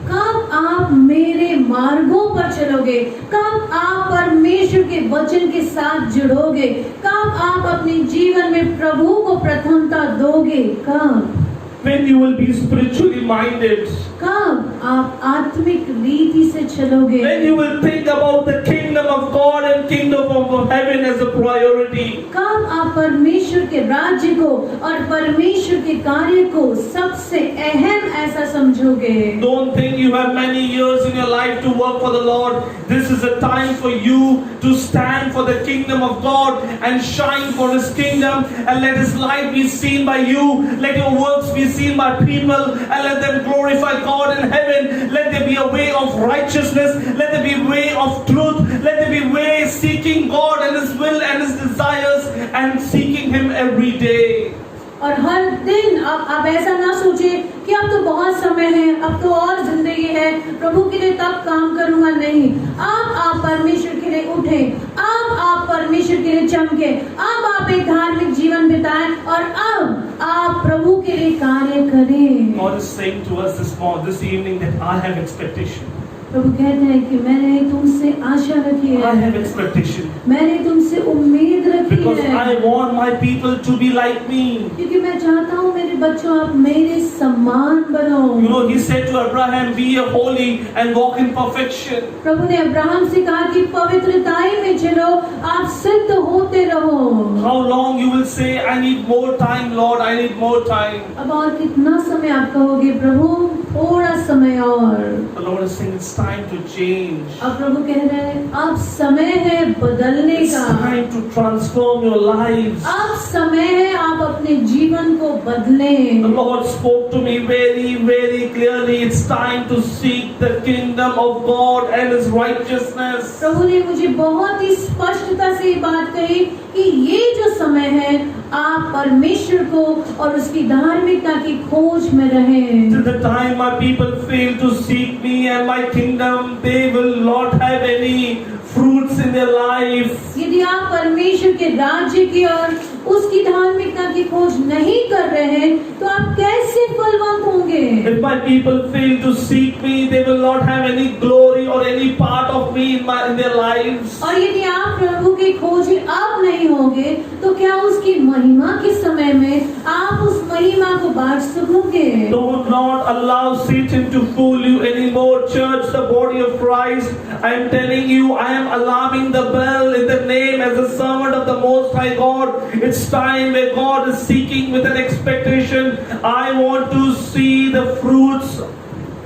कब आप मेरे मार्गों पर चलोगे, कब आप परमेश्वर के वचन के साथ जुड़ोगे, कब आप अपने जीवन में प्रभु को प्रथमता दोगे, कब? When you will be spiritually minded. कब आप आत्मिक रीति से चलोगे? When you will think about the kingdom of God and kingdom of heaven as a priority. कब आप परमेश्वर के राज्य को और परमेश्वर के कार्य को सबसे अहम ऐसा समझोगे? Don't think you have many years in your life to work for the Lord. This is a time for you to stand for the kingdom of God and shine for His kingdom, and let His light be seen by you. Let your works be seen by people, and let them glorify God in heaven. Let there be a way of righteousness. Let there be a way of truth. Let there be a way seeking God and His will and His desires and seeking Him every day. और हर दिन आप ऐसा ना सोचे कि अब तो बहुत समय है, अब तो और जिंदगी है, प्रभु के लिए तब काम करूंगा। नहीं, अब आप परमेश्वर के लिए उठे, अब आप परमेश्वर के लिए चमके, अब आप एक धार्मिक जीवन बिताएं और अब आप प्रभु के लिए कार्य करें। God is saying to us this evening that I have expectation. प्रभु कहते हैं कि मैंने तुमसे आशा रखी I है, have expectation. मैंने तुमसे उम्मीद रखी Because है, I want my people to be like me. क्योंकि मैं चाहता हूँ मेरे बच्चों आप मेरे समान बनो। You know, He said to Abraham, be a holy and walk in perfection. प्रभु ने अब्राहम से कहा कि पवित्रताई में चलो, आप सिद्ध होते रहो। How long you will say, I need more time, Lord, I need more time. अब और कितना समय आप कहोगे प्रभु, थोड़ा समय और। The Lord is saying it's time to change. अब प्रभु कह रहे हैं अब समय है बदलने It's का, time to transform your lives. अब समय है आप अपने जीवन को बदलें। The Lord spoke to me very, very clearly. It's time to seek the kingdom of God and His righteousness. प्रभु ने मुझे बहुत ही स्पष्टता से ये बात कही कि ये जो समय है आप परमेश्वर को और उसकी धार्मिकता की खोज में रहें। Till the time my people fail to seek me and my kingdom, they will not have any fruits in their life. यदि आप परमेश्वर के राज्य की और उसकी धार्मिकता की खोज नहीं कर रहे हैं तो आप कैसे फलवंत होंगे? If my people fail to seek me, they will not have any glory or any part of me in their lives. और यदि आप प्रभु की खोज अब नहीं होंगे तो क्या उसकी महिमा के समय में आप उस महिमा को बांट सकोगे? Do not allow Satan to fool you anymore, church, the body of Christ. I am telling you, I am alarming the bell in the name as a servant of the Most High God. It's time where God is seeking with an expectation. I want to see the fruits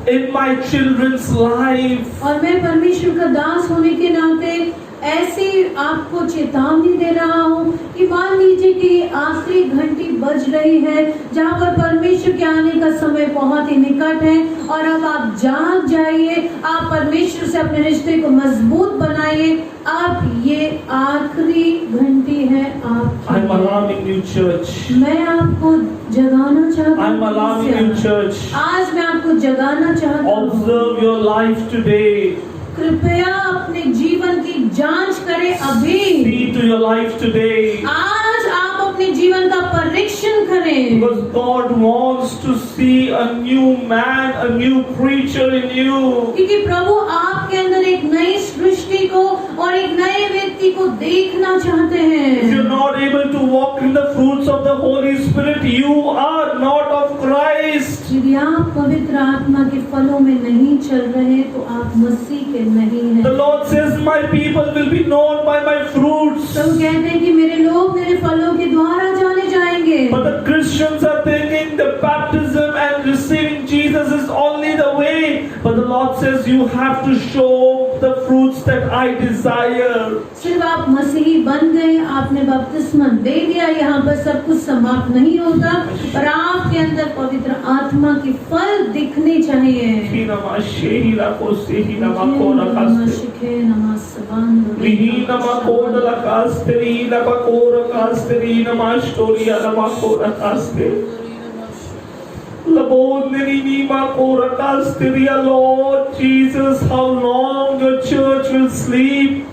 in my children's life. और मैं परमेश्वर का दास होने के नाते ऐसे आपको चेतावनी दे रहा हूँ कि मान लीजिए कि आखिरी घंटी बज रही है जहाँ पर परमेश्वर के आने का समय बहुत ही निकट है और अब आप जाग जाइए, आप परमेश्वर से अपने रिश्ते को मजबूत बनाइए। अब ये आखिरी घंटी है आपकी। I'm alarming you, church. मैं आपको जगाना चाहता I'm alarming you, church. आज मैं आपको जगाना चाहता हूँ। Observe your life today. कृपया अपने जीवन की जांच करें अभी। See to your life today. आज आप अपने जीवन का परीक्षण करें। Because God wants to see a new man, a new creature in you. क्योंकि प्रभु आपके अंदर एक नई सृष्टि को और एक नए व्यक्ति को देखना चाहते हैं। If you're not able to walk in the fruits of the Holy Spirit, you are not of Christ. यदि आप पवित्र आत्मा के फलों में नहीं चल रहे तो आप मसीह के नहीं हैं। The Lord says, my people will be known by my fruits. प्रभु कहते हैं कि मेरे लोग मेरे फलों के द्वारा जाने जाएंगे। But the Christians are thinking the baptism and receiving Jesus is only the way. But the Lord says, you have to show the fruits that I desire. सिर्फ आप मसीही बन गए, आपने बपतिस्मा दे दिया, यहाँ पर सब कुछ समाप्त नहीं होता, पर आपके अंदर पवित्र आत्मा के फल दिखने चाहिए। Lord Jesus, how long your church will sleep?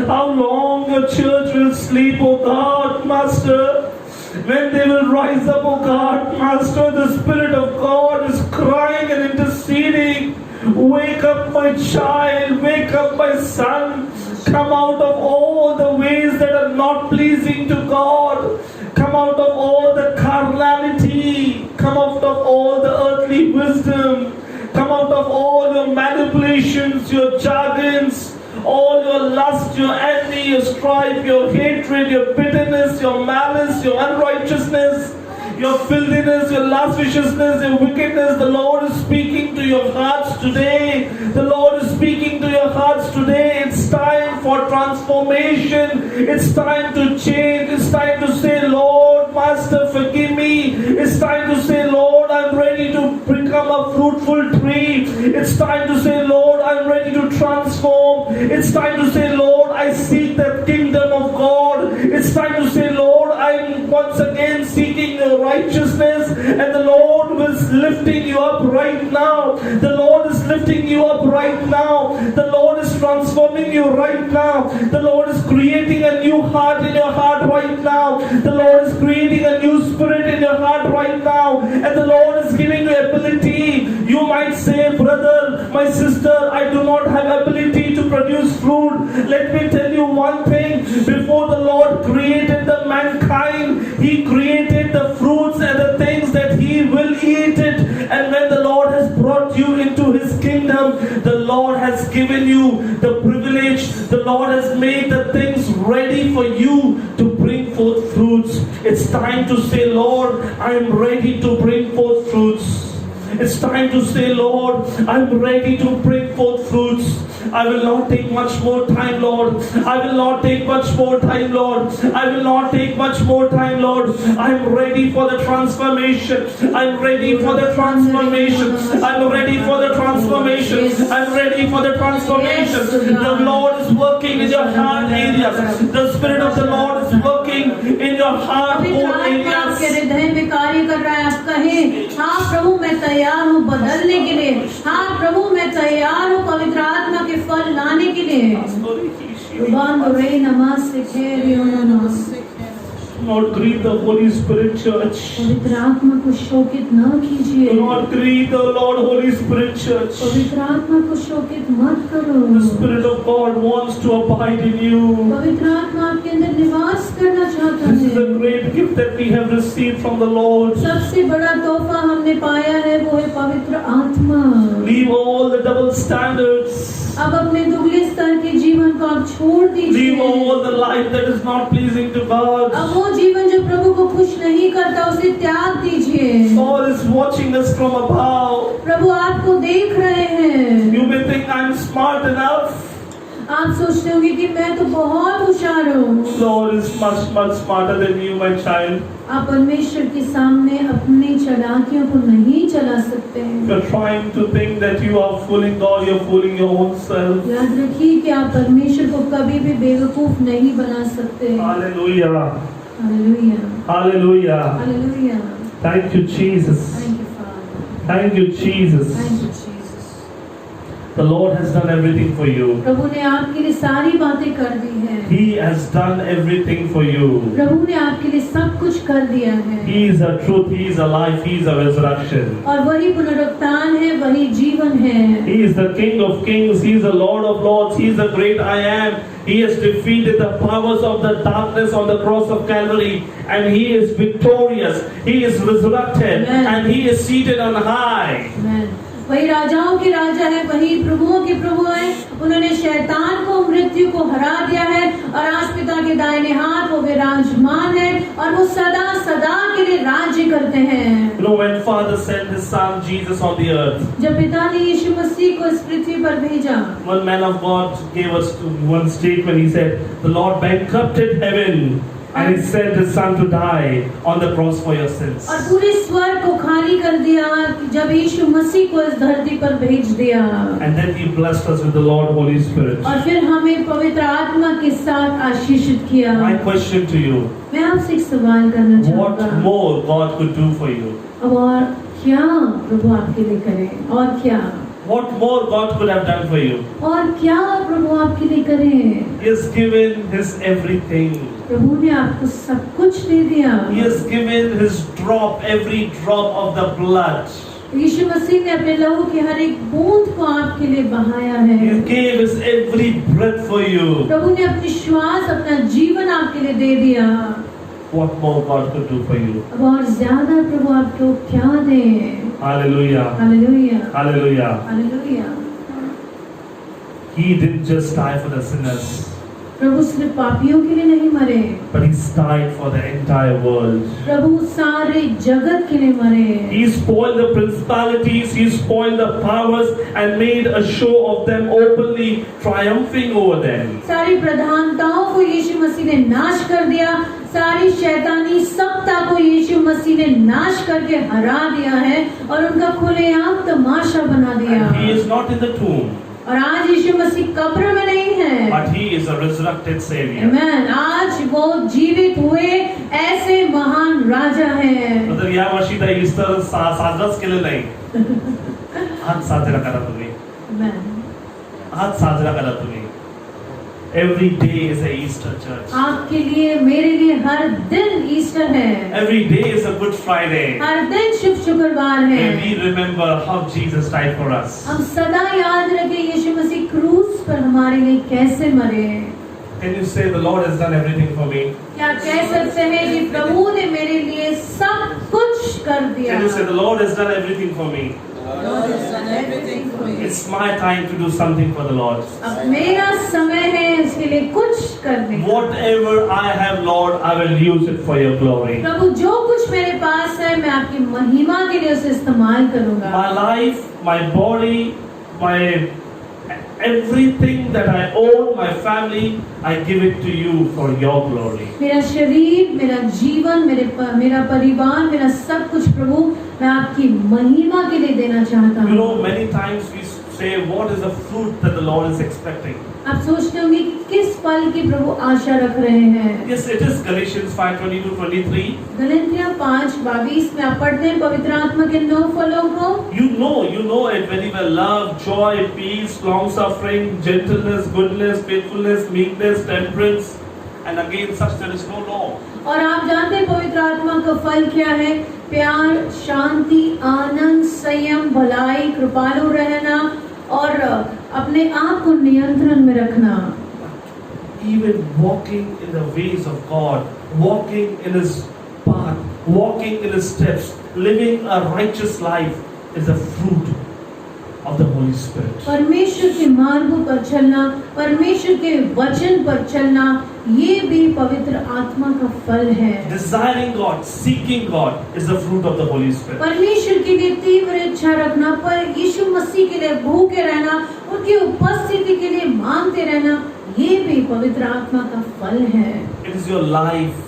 How long your church will sleep, oh God, Master? When they will rise up, oh God, Master, the Spirit of God is crying and interceding. Wake up, my child, wake up, my son. Come out of all the ways that are not pleasing to God. Come out of all the carnality come out of all the earthly wisdom, come out of all your manipulations, your jargons, all your lust, your envy, your strife, your hatred, your bitterness, your malice, your unrighteousness, your filthiness, your lasciviousness, your wickedness. The Lord is speaking to your hearts today. The Lord is speaking to your hearts today. It's time for transformation. It's time to change. It's time to say, Lord, Master, forgive me. It's time to say, Lord, I'm ready to become a fruitful tree. It's time to say, Lord, I'm ready to transform. It's time to say, Lord, I seek the kingdom of God. It's time to say, Lord, I'm once again seeking your righteousness, and the Lord is lifting you up right now. The Lord is lifting you up right now. The Lord is transforming you right now. The Lord is creating a new heart in your heart right now. The Lord is creating a new spirit in your heart right now, and the Lord is giving you ability. You might say, brother, my sister, I do not have ability to produce fruit. Let me tell you one thing. Before the Lord created the mankind, He created the fruits and the things that He will eat it. And when the Lord has brought you into His kingdom, the Lord has given you the privilege. The Lord has made the things ready for you to bring forth fruits. It's time to say, Lord, I am ready to bring forth fruits. It's time to say, Lord, I'm ready to bring forth fruits. I will not take much more time, Lord. I will not take much more time, Lord. I will not take much more time, Lord. I'm ready for the transformation. I'm ready for the transformation. I'm ready for the transformation. I'm ready for the transformation. The Lord is working in your heart areas. The Spirit of the Lord is working in your heart areas. आपके हृदय में कार्य कर रहा है। आप कहें, हाँ प्रभु मैं तैयार हूँ बदलने के लिए। हाँ प्रभु मैं तैयार हूँ पवित्र आत्मा के फल लाने के लिए। Not grieve the Holy Spirit, church. पवित्र आत्मा को शोकित न कीजिए। Do not grieve the Lord, Holy Spirit, church. पवित्र आत्मा को शोकित मत करो। The Spirit of God wants to abide in you. पवित्र आत्मा आपके अंदर निवास करना चाहता This is है। a great gift that we have received from the Lord. सबसे बड़ा तोहफा हमने पाया है वो है पवित्र आत्मा। Leave all the double standards. अब अपने दुगले स्तर के जीवन को आप छोड़ Leave दीजिए। all the life that is not pleasing to God. अब वो जीवन जो प्रभु को खुश नहीं करता उसे त्याग दीजिए। God is watching us from above. प्रभु आपको देख रहे हैं। You may think I'm smart enough. आप सोचते होंगे कि मैं तो बहुत होशियार हूँ। Lord is much, much smarter than you, my child. आप परमेश्वर के सामने अपनी चालाकियों को नहीं चला सकते हैं। You're trying to think that you are fooling God, you're fooling your own self. याद रखिए कि आप परमेश्वर को कभी भी बेवकूफ नहीं बना सकते। Hallelujah. Hallelujah. Hallelujah. Hallelujah. Thank you, Jesus. Thank you, Father. Thank you, Jesus. Thank you, Jesus. The Lord has done everything for you. प्रभु ने आपके लिए सारी बातें कर दी हैं। He has done everything for you. प्रभु ने आपके लिए सब कुछ कर दिया है। He is a truth, He is a life, He is a resurrection. और वही पुनरुत्थान है, वही जीवन है। He is the King of kings, He is the Lord of lords, He is the great I am. He has defeated the powers of the darkness on the cross of Calvary, and He is victorious. He is resurrected. Amen. And He is seated on high. Amen. वही राजाओं के राजा है, वही प्रभुओं के प्रभु है। उन्होंने शैतान को, मृत्यु को हरा दिया है और आज पिता के दाहिने हाथ वो विराजमान है और वो सदा सदा के लिए राज्य करते हैं। You know, when Father sent His Son Jesus on the earth, जब पिता ने यीशु मसीह को इस पृथ्वी पर भेजा, one man of God gave us one statement. He said, "The Lord bankrupted heaven, and He sent His Son to die on the cross for your sins." और पूरे स्वर्ग को खाली कर दिया जब यीशु मसीह को इस धरती पर भेज दिया। And then He blessed us with the Lord Holy Spirit. और फिर हमें पवित्र आत्मा के साथ आशीषित किया। My question to you: मैं आपसे एक सवाल करना what चाहूँगा। more God could do for you? अब और क्या प्रभु आपके लिए करें? और क्या? What more God could have done for you? और क्या प्रभु आपके लिए करें? He has given His everything. प्रभु ने आपको सब कुछ दे दिया। He has given His drop, every drop of the blood. यीशु मसीह ने अपने लहू की हर एक बूंद को आपके लिए बहाया है। He gave His every breath for you. प्रभु ने अपनी श्वास, अपना जीवन आपके लिए दे दिया। what more God could do for you. अब और ज्यादा प्रभु आपको क्या दें? Hallelujah. Hallelujah, Hallelujah. Hallelujah. He didn't just die for the sinners, प्रभु सिर्फ पापियों के लिए नहीं मरे, but He died for the entire world. प्रभु सारे जगत के लिए मरे। He spoiled the principalities, He spoiled the powers and made a show of them openly, triumphing over them. सारी प्रधानताओं को यीशु मसीह ने नाश कर दिया, सारी शैतानी सत्ता को यीशु मसीह ने नाश करके हरा दिया है और उनका खुलेआम तमाशा बना दिया। And He is not in the tomb, और आज यीशु मसीह कब्र में नहीं है, but He is a resurrected Savior. आमेन। आज वो जीवित हुए ऐसे महान राजा हैं। मतलब या वर्षी द ईस्टर साजरस केलं नाही, आज साजरा करा तुम्ही, आमेन। आज साजरा करा तुम्ही. Every day is a Easter, church. आपके लिए मेरे लिए हर दिन ईस्टर है, Every day is a Good Friday. हर दिन शुभ शुक्रवार है। And we remember how Jesus died for us. हम सदा याद रखें यीशु मसीह क्रूस पर हमारे लिए कैसे मरे। Can you say the Lord has done everything for me? क्या कह सकते हैं कि प्रभु ने मेरे लिए सब कुछ कर दिया। Can you say the Lord has done everything for me? Lord has done everything for me. It's my time to do something for the Lord. अब मेरा समय है इसके लिए कुछ करने का। Whatever I have, Lord, I will use it for your glory. प्रभु जो कुछ मेरे पास है मैं आपकी महिमा के लिए उसे इस्तेमाल करूंगा। My life, my body, my everything that I own, my family, I give it to you for your glory. मेरा शरीर, मेरा जीवन, मेरा परिवार, मेरा सब कुछ प्रभु मैं आपकी महिमा के लिए देना चाहता You हूँ। know, many times we say, what is the fruit that the Lord is expecting? आप सोचते होंगे कि किस फल की प्रभु आशा रख रहे हैं। Yes, it is Galatians 5:22-23. गलतियाँ 5:22 में आप पढ़ते हैं पवित्र आत्मा के 9 फलों को। You know it very well. Love, joy, peace, long-suffering, gentleness, goodness, faithfulness, meekness, temperance, and against such there is no law. और आप जानते हैं पवित्र आत्मा का फल क्या है? प्यार, शांति, आनंद, संयम, भलाई, कृपालु रहना और अपने आप को नियंत्रण में रखना। Even walking in the ways of God, walking in His path, walking in His steps, living a righteous life is a fruit of the Holy Spirit. परमेश्वर के मार्गों पर चलना, परमेश्वर के वचन पर चलना, ये भी पवित्र आत्मा का फल है। Desiring God, seeking God is the fruit of the Holy Spirit. परमेश्वर के लिए तीव्र इच्छा रखना, पर यीशु मसीह के लिए भूखे रहना, उनकी उपस्थिति के लिए मांगते रहना, ये भी पवित्र आत्मा का फल है। It is your life.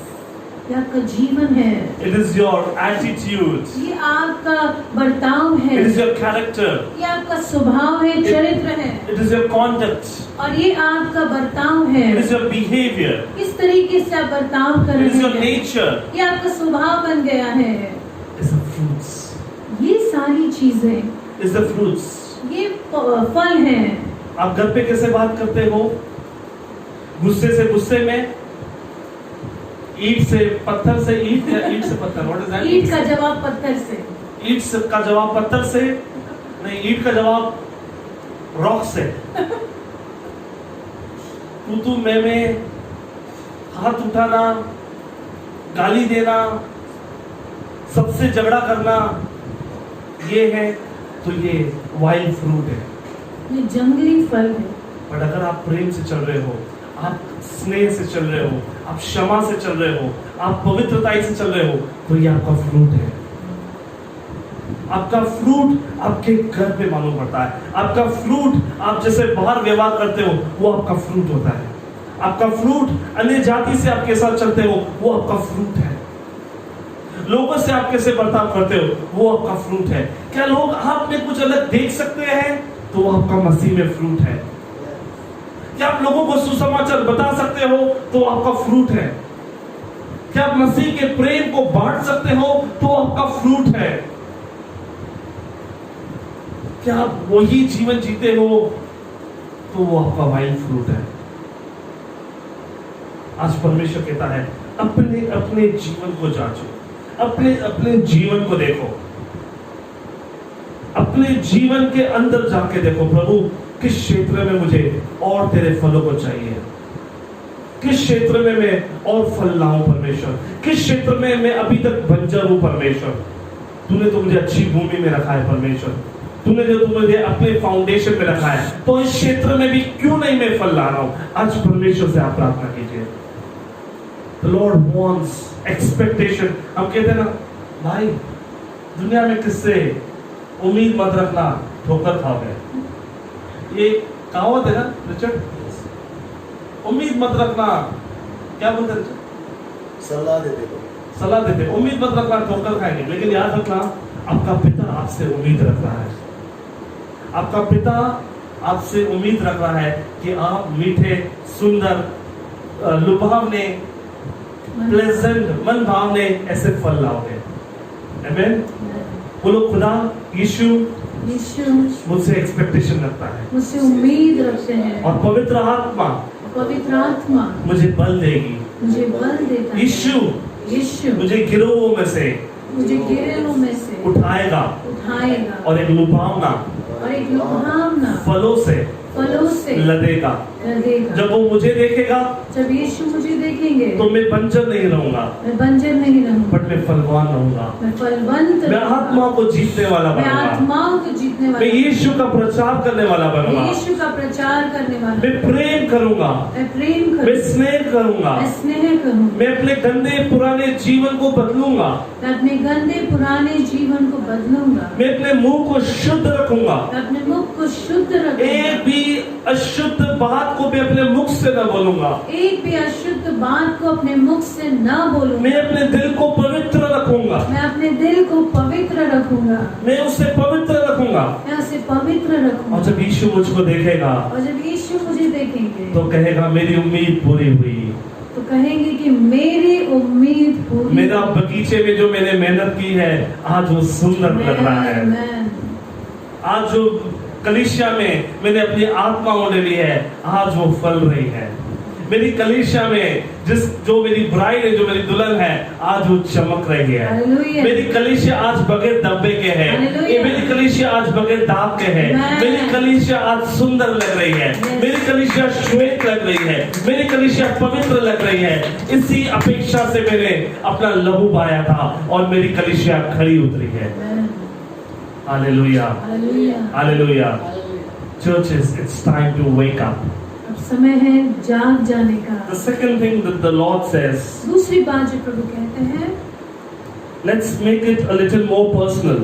ये आपका जीवन है, It is your attitude. ये आपका बर्ताव है, It is your character. ये आपका स्वभाव है, चरित्र है It is your conduct. और ये आपका बर्ताव है। It is your behavior. किस तरीके से आप बर्ताव कर It is your रहे हैं, nature. ये आपका स्वभाव बन गया है। It's the fruits. ये सारी चीजें, It's the fruits. ये फल हैं। आप घर पे कैसे बात करते हो? गुस्से में, ईंट से पत्थर से, ईंट या ईंट से पत्थर, व्हाट इज दैट? ईंट का जवाब पत्थर से, ईंट का जवाब पत्थर से नहीं, ईंट का जवाब रॉक से। तू मैं हाथ उठाना, गाली देना, सबसे झगड़ा करना, ये है तो ये वाइल्ड फ्रूट है। ये जंगली फल है। बट अगर आप प्रेम से चल रहे हो, आप स्नेह से चल रहे हो, आप क्षमा से चल रहे हो, आप पवित्रताई से चल रहे हो, तो ये आपका फ्रूट है। आपका फ्रूट आपके घर पे मालूम पड़ता है। आपका फ्रूट आप जैसे बाहर व्यवहार करते हो वो आपका फ्रूट होता है। आपका फ्रूट अन्य जाति से आप कैसा चलते हो वो आपका फ्रूट है। लोगों से आप कैसे बर्ताव करते हो वो आपका फ्रूट है। क्या लोग आप में कुछ अलग देख सकते हैं तो वो आपका मसीह में फ्रूट है। क्या आप लोगों को सुसमाचार बता सकते हो तो आपका फ्रूट है। क्या आप मसीह के प्रेम को बांट सकते हो तो आपका फ्रूट है। क्या आप वही जीवन जीते हो तो वो आपका वाइल्ड फ्रूट है। आज परमेश्वर कहता है अपने अपने जीवन को जांचो, अपने अपने जीवन को देखो, अपने जीवन के अंदर जाके देखो प्रभु किस क्षेत्र में मुझे और तेरे फलों को चाहिए। किस क्षेत्र में मैं और फल लाऊं परमेश्वर, किस क्षेत्र में मैं अभी तक बंजर हूं परमेश्वर। तूने तो मुझे अच्छी भूमि में रखा है परमेश्वर, तूने जो मुझे अपने फाउंडेशन में रखा है, तो इस क्षेत्र में भी क्यों नहीं मैं फल ला रहा हूं। आज परमेश्वर से आप प्रार्थना कीजिए। The Lord wants expectation। हम कहते हैं ना भाई दुनिया में किससे उम्मीद मत रखना, ठोकर खाओगे। ये कहावत है ना रिचर्ड, उम्मीद मत रखना, क्या बोलते हैं, सलाह देते हो, सलाह देते, उम्मीद मत रखना ठोकर खाएंगे। लेकिन याद रखना आपका पिता आपसे उम्मीद रख रहा है, आपका पिता आपसे उम्मीद रख रहा है कि आप मीठे, सुंदर, लुभावने, प्लेजेंट, मन भावने ऐसे फल लाओगे। आमीन। बोलो खुदा यीशु मुझसे एक्सपेक्टेशन रखता है, मुझसे उम्मीद रखते हैं, और पवित्र आत्मा मुझे बल देगी, मुझे बल देता है। यीशु मुझे गिरोहों में से मुझे गिरोहों में से उठाएगा और एक लुभावना फलों से लदेगा। जब वो मुझे देखेगा, जब यीशु मुझे देखेंगे, तो मैं बंजर नहीं रहूंगा, मैं बंजर नहीं रहूंगा, बट मैं फलवान रहूंगा, मैं फलवंत, मैं आत्माओं को जीतने वाला मैं बनूंगा, आत्माओं को जीतने वाला, मैं यीशु का प्रचार करने वाला बनूंगा, यीशु का प्रचार करने वाला, मैं प्रेम करूंगा, मैं प्रेम मैं करूंगा, स्नेह करूंगा, मैं स्नेह करूंगा, मैं अपने गंदे पुराने जीवन को बदलूंगा, मैं अपने गंदे पुराने जीवन को बदलूंगा, मैं अपने मुंह को शुद्ध रखूंगा, मैं अपने मुख को शुद्ध रखूंगा, एक भी अशुद्ध बात को मैं अपने मुख से न बोलूंगा, एक भी अशुद्ध बात को अपने मुख से न बोलूंगा, मैं अपने दिल को पवित्र रखूंगा, मैं अपने दिल को पवित्र रखूंगा, मैं उसे पवित्र रखूंगा। मैं उसे पवित्र और रखूंगा, जब यीशु मुझको देखेगा और जब यीशु मुझे देखेंगे तो कहेगा मेरी उम्मीद पूरी हुई, तो कहेंगे कि मेरी उम्मीद पूरी, मेरा बगीचे में जो मैंने मेहनत की है आज वो सुंदर लग रहा है, आमेन। आज जो कलीसिया में मैंने अपनी आत्मा ओढ़ ली है आज वो फल रही है, मेरी कलीसिया में जो मेरी ब्राइड है, जो मेरी दुल्हन है, आज वो चमक रही है, हालेलुया। मेरी कलीसिया आज बगैर धब्बे के है, हालेलुया। मेरी कलीसिया आज बगैर दाग के है, आमेन। मेरी कलीसिया आज सुंदर लग रही है, मेरी कलीसिया श्वेत लग रही है, मेरी कलीसिया पवित्र लग रही है। इसी अपेक्षा से मैंने अपना लहू बहाया था और मेरी कलीसिया खड़ी उतरी है। Hallelujah, hallelujah, hallelujah. Churches, it's time to wake up. अब समय है जाग जाने का। The second thing that the Lord says, दूसरी बात जो प्रभु कहते हैं, let's make it a little more personal.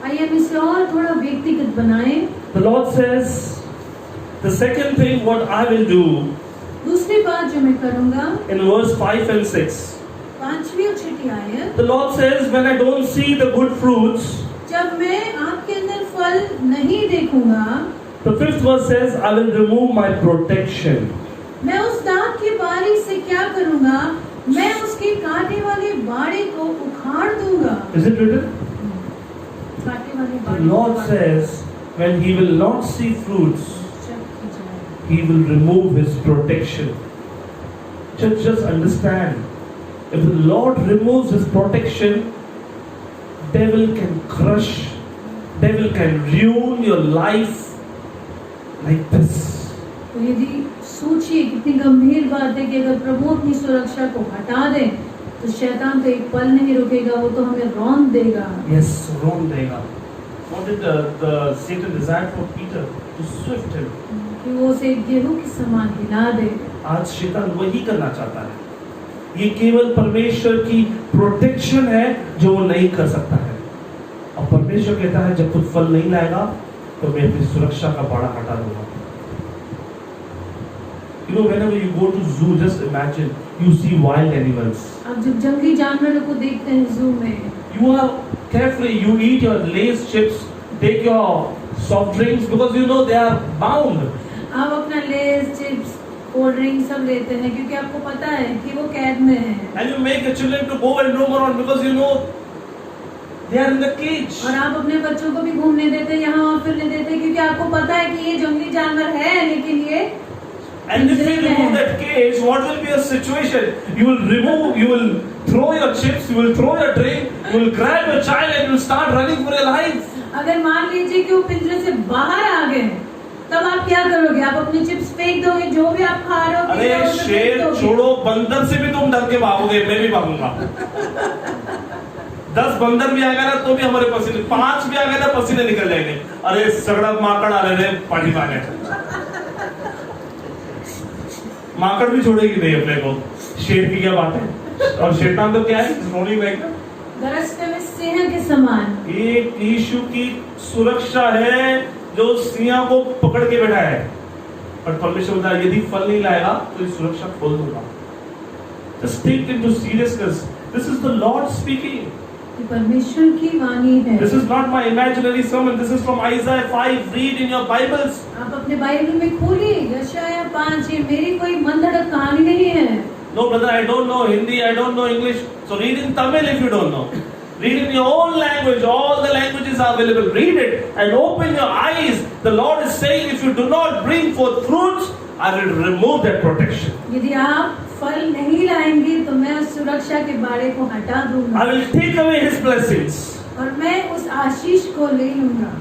आइए हम इसे और थोड़ा व्यक्तिगत बनाएं। The Lord says, the second thing what I will do दूसरी बात जो मैं करूंगा, in verse 5 and 6. 5वीं और 6वीं आयत, The Lord says, when I don't see the good fruits, जब मैं आपके अंदर फल नहीं देखूंगा, the 5th verse says, I will remove my protection. मैं उस दाग की बारी से क्या करूंगा, मैं उसके कांटे वाले बाड़े को उखाड़ दूंगा। Is it written? कांटे वाले The बाड़े को Lord उखाड़ says, when He will not see fruits, दूंगा। He will remove His protection. Just understand, if the Lord removes His protection, devil can crush, devil can ruin your life like this. तो यदि सोचिए कितनी गंभीर बात है कि अगर प्रभु अपनी सुरक्षा को हटा दे तो शैतान तो एक पल नहीं रुकेगा, वो तो हमें रौंद देगा। Yes, wrong देगा. What did the Satan desire for Peter? To swift him. कि वो उसे गेहूं के समान हिला दे। आज शैतान वही करना चाहता है। ये केवल परमेश्वर की प्रोटेक्शन है जो वो नहीं कर सकता है। और परमेश्वर कहता है जब तू फल नहीं लाएगा तो मैं अपनी सुरक्षा का बाड़ा हटा दूंगा। You know, whenever you go to zoo, just imagine you see wild animals. आप जब जंगली जानवरों को देखते हैं जू में, You are carefully, you eat your Lay's chips, take your soft drinks because you know they are bound. आप अपना लेज, चिप्स, कोल्ड ड्रिंक सब लेते हैं क्योंकि आपको पता है कि वो कैद में है। And you make your children to go and roam around because you know they are in the cage. और आप अपने बच्चों को भी घूमने देते हैं, यहाँ वहाँ फिरने देते हैं क्योंकि आपको पता है कि ये जंगली जानवर है, लेकिन ये And if you remove that cage, what will be your situation? You will remove, you will throw your chips, you will throw your drink, you will grab your child and you will start running for your life. अगर मान लीजिए कि वो पिंजरे से बाहर आ गए तब आप क्या करोगे? आप अपने चिप्स फेंक दोगे, जो भी आप खा रहे हो अरे पी रहे हो, तो फेंक शेर दोगे। छोड़ो, बंदर से भी तुम डर के भागोगे, मैं भी भागूंगा। 10 बंदर भी आ गए ना तो भी हमारे पसीने, 5 भी आ गए ना पसीने निकल जाएंगे। अरे सगड़ा माकड़ आ रहे थे पानी पाने, माकड़ भी छोड़ेगी नहीं अपने को। शेर की क्या बात है, और शैतान तो क्या है, रोनी बैग गरजते में सिंह के समान। एक यीशु की सुरक्षा है जो सिंह को पकड़ के बैठा है। पर परमेश्वर बोलता है यदि फल नहीं लाएगा तो ये सुरक्षा खोल दूंगा। Just take into seriousness. This is the Lord speaking. ये परमेश्वर की वाणी है। This is not my imaginary sermon. This is from Isaiah 5. Read in your Bibles. आप अपने बाइबल में खोलिए, यशायाह 5। ये मेरी कोई मनगढ़ंत कहानी नहीं है। No, brother, I don't know Hindi. I don't know English. So read in Tamil if you don't know. Read in your own language. All the languages are available. Read it and open your eyes. The Lord is saying, if you do not bring forth fruits, I will remove that protection. यदि आप फल नहीं लाएंगे तो मैं उस सुरक्षा के बारे को हटा दूंगा I will take away His blessings. और मैं उस आशीष को ले लूंगा।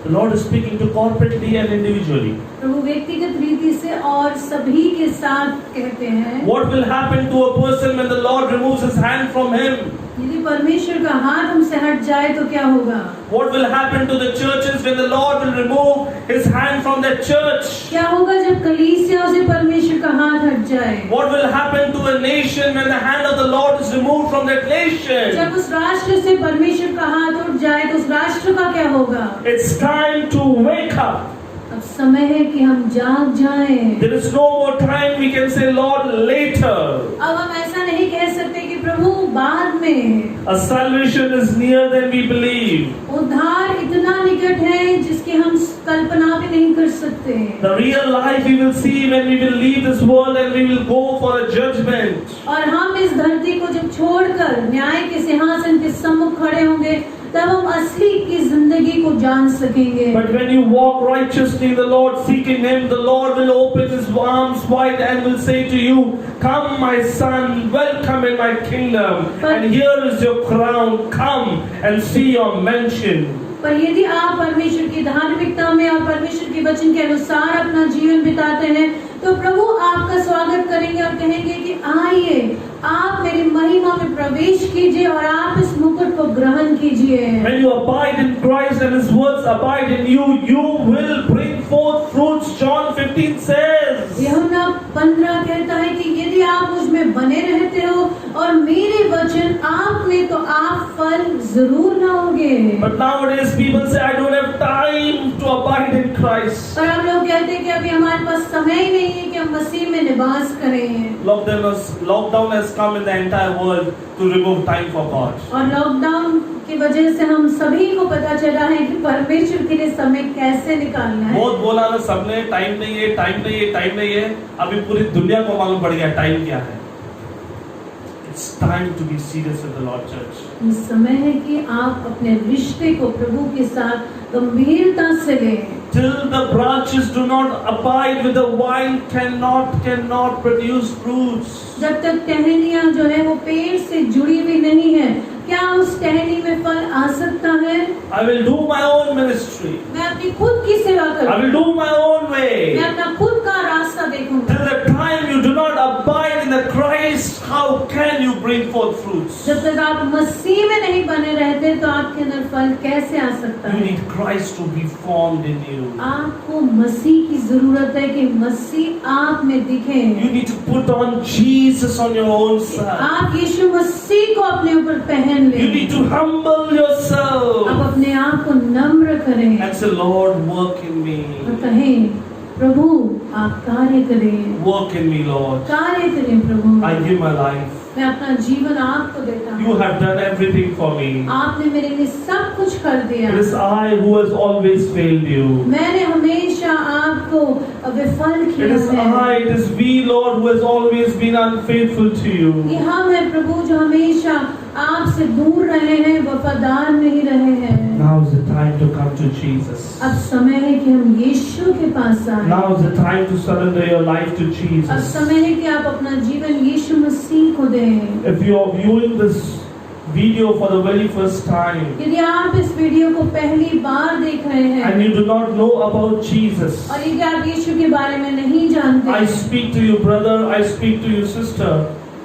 The Lord is speaking to corporately and individually. प्रभु व्यक्तिगत रीति से और सभी के साथ कहते हैं, What will happen to a person when the Lord removes His hand from him? यदि परमेश्वर का हाथ हमसे हट जाए तो क्या होगा? What will happen to the churches when the Lord will remove His hand from that church? क्या होगा जब कलीसियाओं से परमेश्वर का हाथ हट जाए? What will happen to a nation when the hand of the Lord is removed from that nation? जब उस राष्ट्र से परमेश्वर का हाथ उठ जाए तो उस राष्ट्र का क्या होगा? It's time to wake up. अब समय है कि हम जाग जाएं। There is no more time we can say, Lord, later. अब हम ऐसा नहीं कह सकते कि प्रभु बाद में। A salvation is nearer than we believe. उद्धार इतना निकट है जिसकी हम कल्पना भी नहीं कर सकते। The real life we will see when we will leave this world and we will go for a judgment. और हम इस धरती को जब छोड़कर न्याय के सिंहासन के सम्मुख खड़े होंगे तब हम असली की जिंदगी को जान सकेंगे। But when you walk righteously in the Lord, seeking Him, the Lord will open His arms wide and will say to you, "Come, my son, welcome in my kingdom, and here is your crown. Come and see your mansion." पर यदि आप परमेश्वर की धार्मिकता में और परमेश्वर के वचन के अनुसार अपना जीवन बिताते हैं तो प्रभु आपका स्वागत करेंगे और कहेंगे कि आइए, आप मेरी महिमा में प्रवेश कीजिए और आप इस मुकुट को ग्रहण कीजिए। When you abide in Christ and His words abide in you, you will bring forth fruits. John 15 says. यूहन्ना 15 कहता है कि यदि आप मुझ में बने रहते हो और मेरे वचन आप में, तो आप फल जरूर लाओगे। But nowadays people say, "I don't have time to abide in Christ." पर हम लोग कहते हैं कि अभी हमारे पास समय ही नहीं है कि हम मसीह में निवास करें। Lockdown has come in the entire world to remove time for God. और लॉकडाउन की वजह से हम सभी को पता चला है कि परमेश्वर के लिए समय कैसे निकालना है। बहुत बोला ना सबने, टाइम नहीं है, टाइम नहीं है, टाइम नहीं है। अभी पूरी दुनिया को मालूम पड़ गया टाइम क्या है। It's time to be serious with the Lord Church. ये समय है कि आप अपने रिश्ते को प्रभु के साथ गंभीरता से लें। Till the branches do not abide with the vine, cannot produce fruits. जब तक टहनियाँ जो है वो पेड़ से जुड़ी हुई नहीं है, क्या उस टहनी में फल आ सकता है? I will do my own ministry. मैं अपनी खुद की सेवा I करूँ, will do my own way. मैं अपना खुद का रास्ता देखूंगा। Till the time you do not abide in the Christ, how can you bring forth fruits? जब तक आप मसीह में नहीं बने रहते तो आपके अंदर फल कैसे आ सकता You है? need Christ to be formed in you. आपको मसीह की जरूरत है कि मसीह आप में दिखे। You need to put on Jesus on your own side. आप यीशु मसीह को अपने ऊपर पहन You लें। need to humble आप yourself अपने आप को नम्र करें and say, Lord, work in और me. कहें, प्रभु आप कार्य करें, Work in me, Lord. कार्य करें प्रभु। I give my life. मैं अपना जीवन आपको देता You हूँ। have done everything for me. आपने मेरे लिए सब कुछ कर दिया। It is I who has always failed you. मैंने हमेशा आपको विफल It किया is है। I, it is we, Lord, who has always been unfaithful to ये you. हम है प्रभु जो हमेशा आपसे दूर रहे हैं, वफादार नहीं रहे हैं। Now is the time to come to Jesus. अब समय है कि हम यीशु के पास आए। Now is the time to surrender your life to अब Jesus. समय है कि आप अपना जीवन यीशु मसीह को दें। If you are viewing this video for the very first time यदि आप इस वीडियो को पहली बार देख रहे हैं and you do not know about Jesus, और यदि आप यीशु के बारे में नहीं जानते, I speak to you, brother, I speak to you, sister,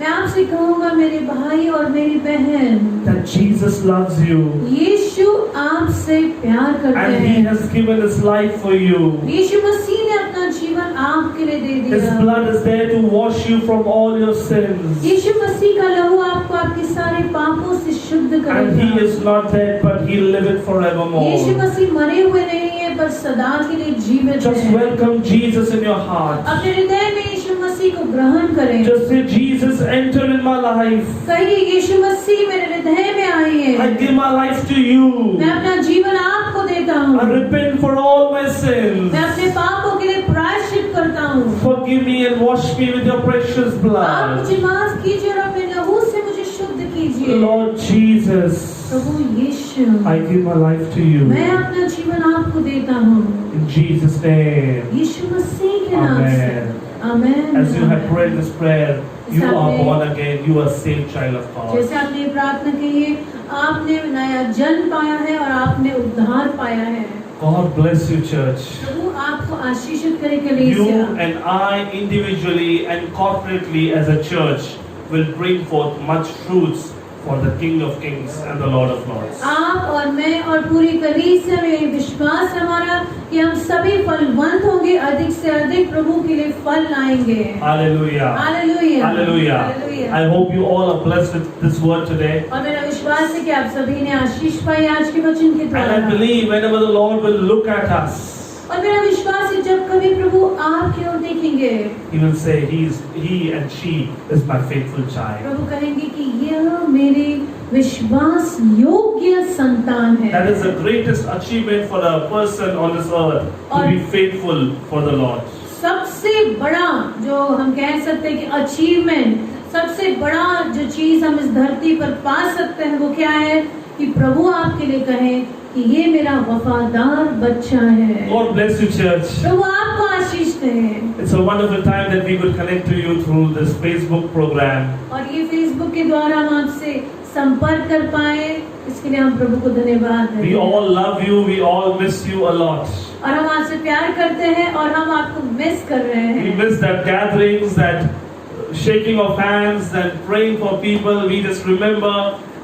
मैं आपसे कहूँगा मेरे भाई और मेरी बहन, that Jesus loves you यीशु आपसे प्यार करते and He हैं। has given His life for you. यीशु मसीह ने अपना जीवन आपके लिए दे His दिया। blood is there to wash you from all your sins. यीशु मसीह का लहू आपको आपके सारे पापों से शुद्ध And He करेगा। is not dead, but He liveth Yeshu forevermore. मसीह मरे हुए नहीं है पर सदा के लिए जीवित Just है। welcome Jesus in your heart. अपने हृदय में यीशु मसीह को ग्रहण करें। Just say, Jesus, enter in my life. कहिए यीशु मसीह मेरे हृदय में आइए। I give my life to you. मैं अपना जीवन आपको देता I हूँ। repent for all my sins. मैं अपने पापों के लिए प्रायश्चित करता हूँ। Forgive me and wash me with your precious आप blood. मुझे माफ कीजिए और अपने लहू से मुझे शुद्ध कीजिए। Lord Jesus, Prabhu Yeshu, I give my life to you. मैं अपना जीवन आपको देता हूँ। In Jesus' name. यीशु मसीह के नाम से। Amen. Amen. As you have prayed this prayer, you are Amen. born again. You are a saved child of God. जैसे आपने ये प्रार्थना की है, आपने नया जन्म पाया है और आपने उद्धार पाया है। God bless you, church. प्रभु आपको आशीषित करे You कलीसिया। and I individually and corporately as a church will bring forth much fruits for the King of Kings and the Lord of Lords. आप और मैं और पूरी कलीसिया में ये विश्वास है हमारा कि हम सभी फलवंत होंगे, अधिक से अधिक प्रभु के लिए फल लाएंगे। Hallelujah. Hallelujah. Hallelujah. Hallelujah. I hope you all are blessed with this word today. और मेरा विश्वास है कि आप सभी ने आशीष पाई आज के वचन के And I द्वारा। believe whenever the Lord will look at us, और मेरा विश्वास है जब कभी प्रभु आपकी ओर देखेंगे, He will say, He and she is my faithful child. प्रभु कहेंगे कि यह मेरी विश्वास योग्य संतान है। That is the greatest achievement for a person on this earth, to be faithful for the Lord. सबसे बड़ा जो हम कह सकते हैं कि अचीवमेंट, सबसे बड़ा जो चीज हम इस धरती पर पा सकते हैं वो क्या है कि प्रभु आपके लिए कहें कि ये मेरा वफादार बच्चा है। God bless you, church. प्रभु आपको आशीष दें। It's a wonderful time that we could connect to you through this Facebook program. और ये फेसबुक के द्वारा हम आपसे संपर्क कर पाए, इसके लिए हम प्रभु को धन्यवाद दें। We all love you. We all miss you a lot. और हम आपसे प्यार करते हैं और हम आपको मिस कर रहे We हैं। miss that gatherings, that shaking of hands, and praying for people. We just remember,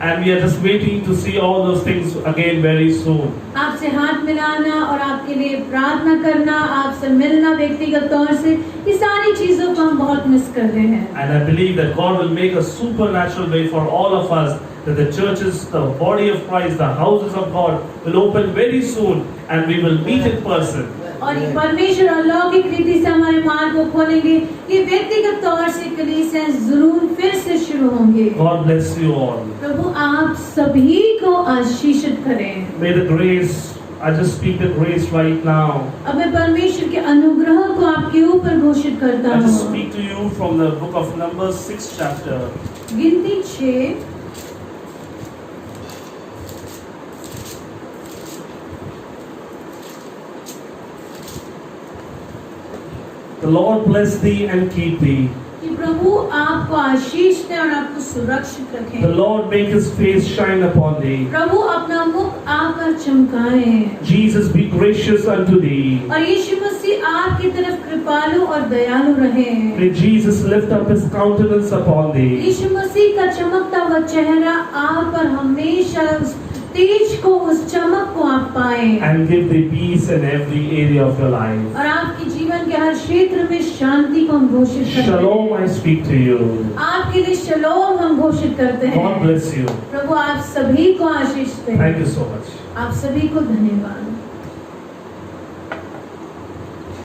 and we are just waiting to see all those things again very soon. आपसे हाथ मिलाना और आपके लिए प्रार्थना करना, आपसे मिलना व्यक्तिगत तौर से, ये सारी चीजों को हम बहुत मिस कर रहे हैं। And I believe that God will make a supernatural way for all of us, that the churches, the body of Christ, the houses of God will open very soon, and we will meet in person. और ये परमेश्वर अलौकिक रीति से हमारे मार्ग को खोलेंगे। ये व्यक्तिगत तौर से कलीसिया जरूर फिर से शुरू होंगे। God bless you all. प्रभु आप सभी को आशीषित करें। May the grace, I just speak the grace right now. अब मैं परमेश्वर के अनुग्रह को आपके ऊपर घोषित करता I just हूँ। speak to you from the book of Numbers, 6th chapter. गिनती 6। The Lord bless thee and keep thee. कि प्रभु आपको आशीष दें और आपको सुरक्षित The रखें। Lord make His face shine upon thee. प्रभु अपना मुख आप पर चमकाएं Jesus be gracious unto thee. और यीशु मसीह आपकी तरफ कृपालु और दयालु रहें। May Jesus lift up His countenance upon thee. यीशु मसीह का चमकता हुआ चेहरा आप पर हमेशा उस तेज को, उस चमक को आप पाएं And give thee peace in every area of your life. और आपके जीवन के हर क्षेत्र में शांति को हम घोषित करते Shalom हैं। I speak to you. आपके लिए शलोम हम घोषित करते हैं। God bless you. प्रभु आप सभी को आशीष दें। Thank you so much. आप सभी को धन्यवाद।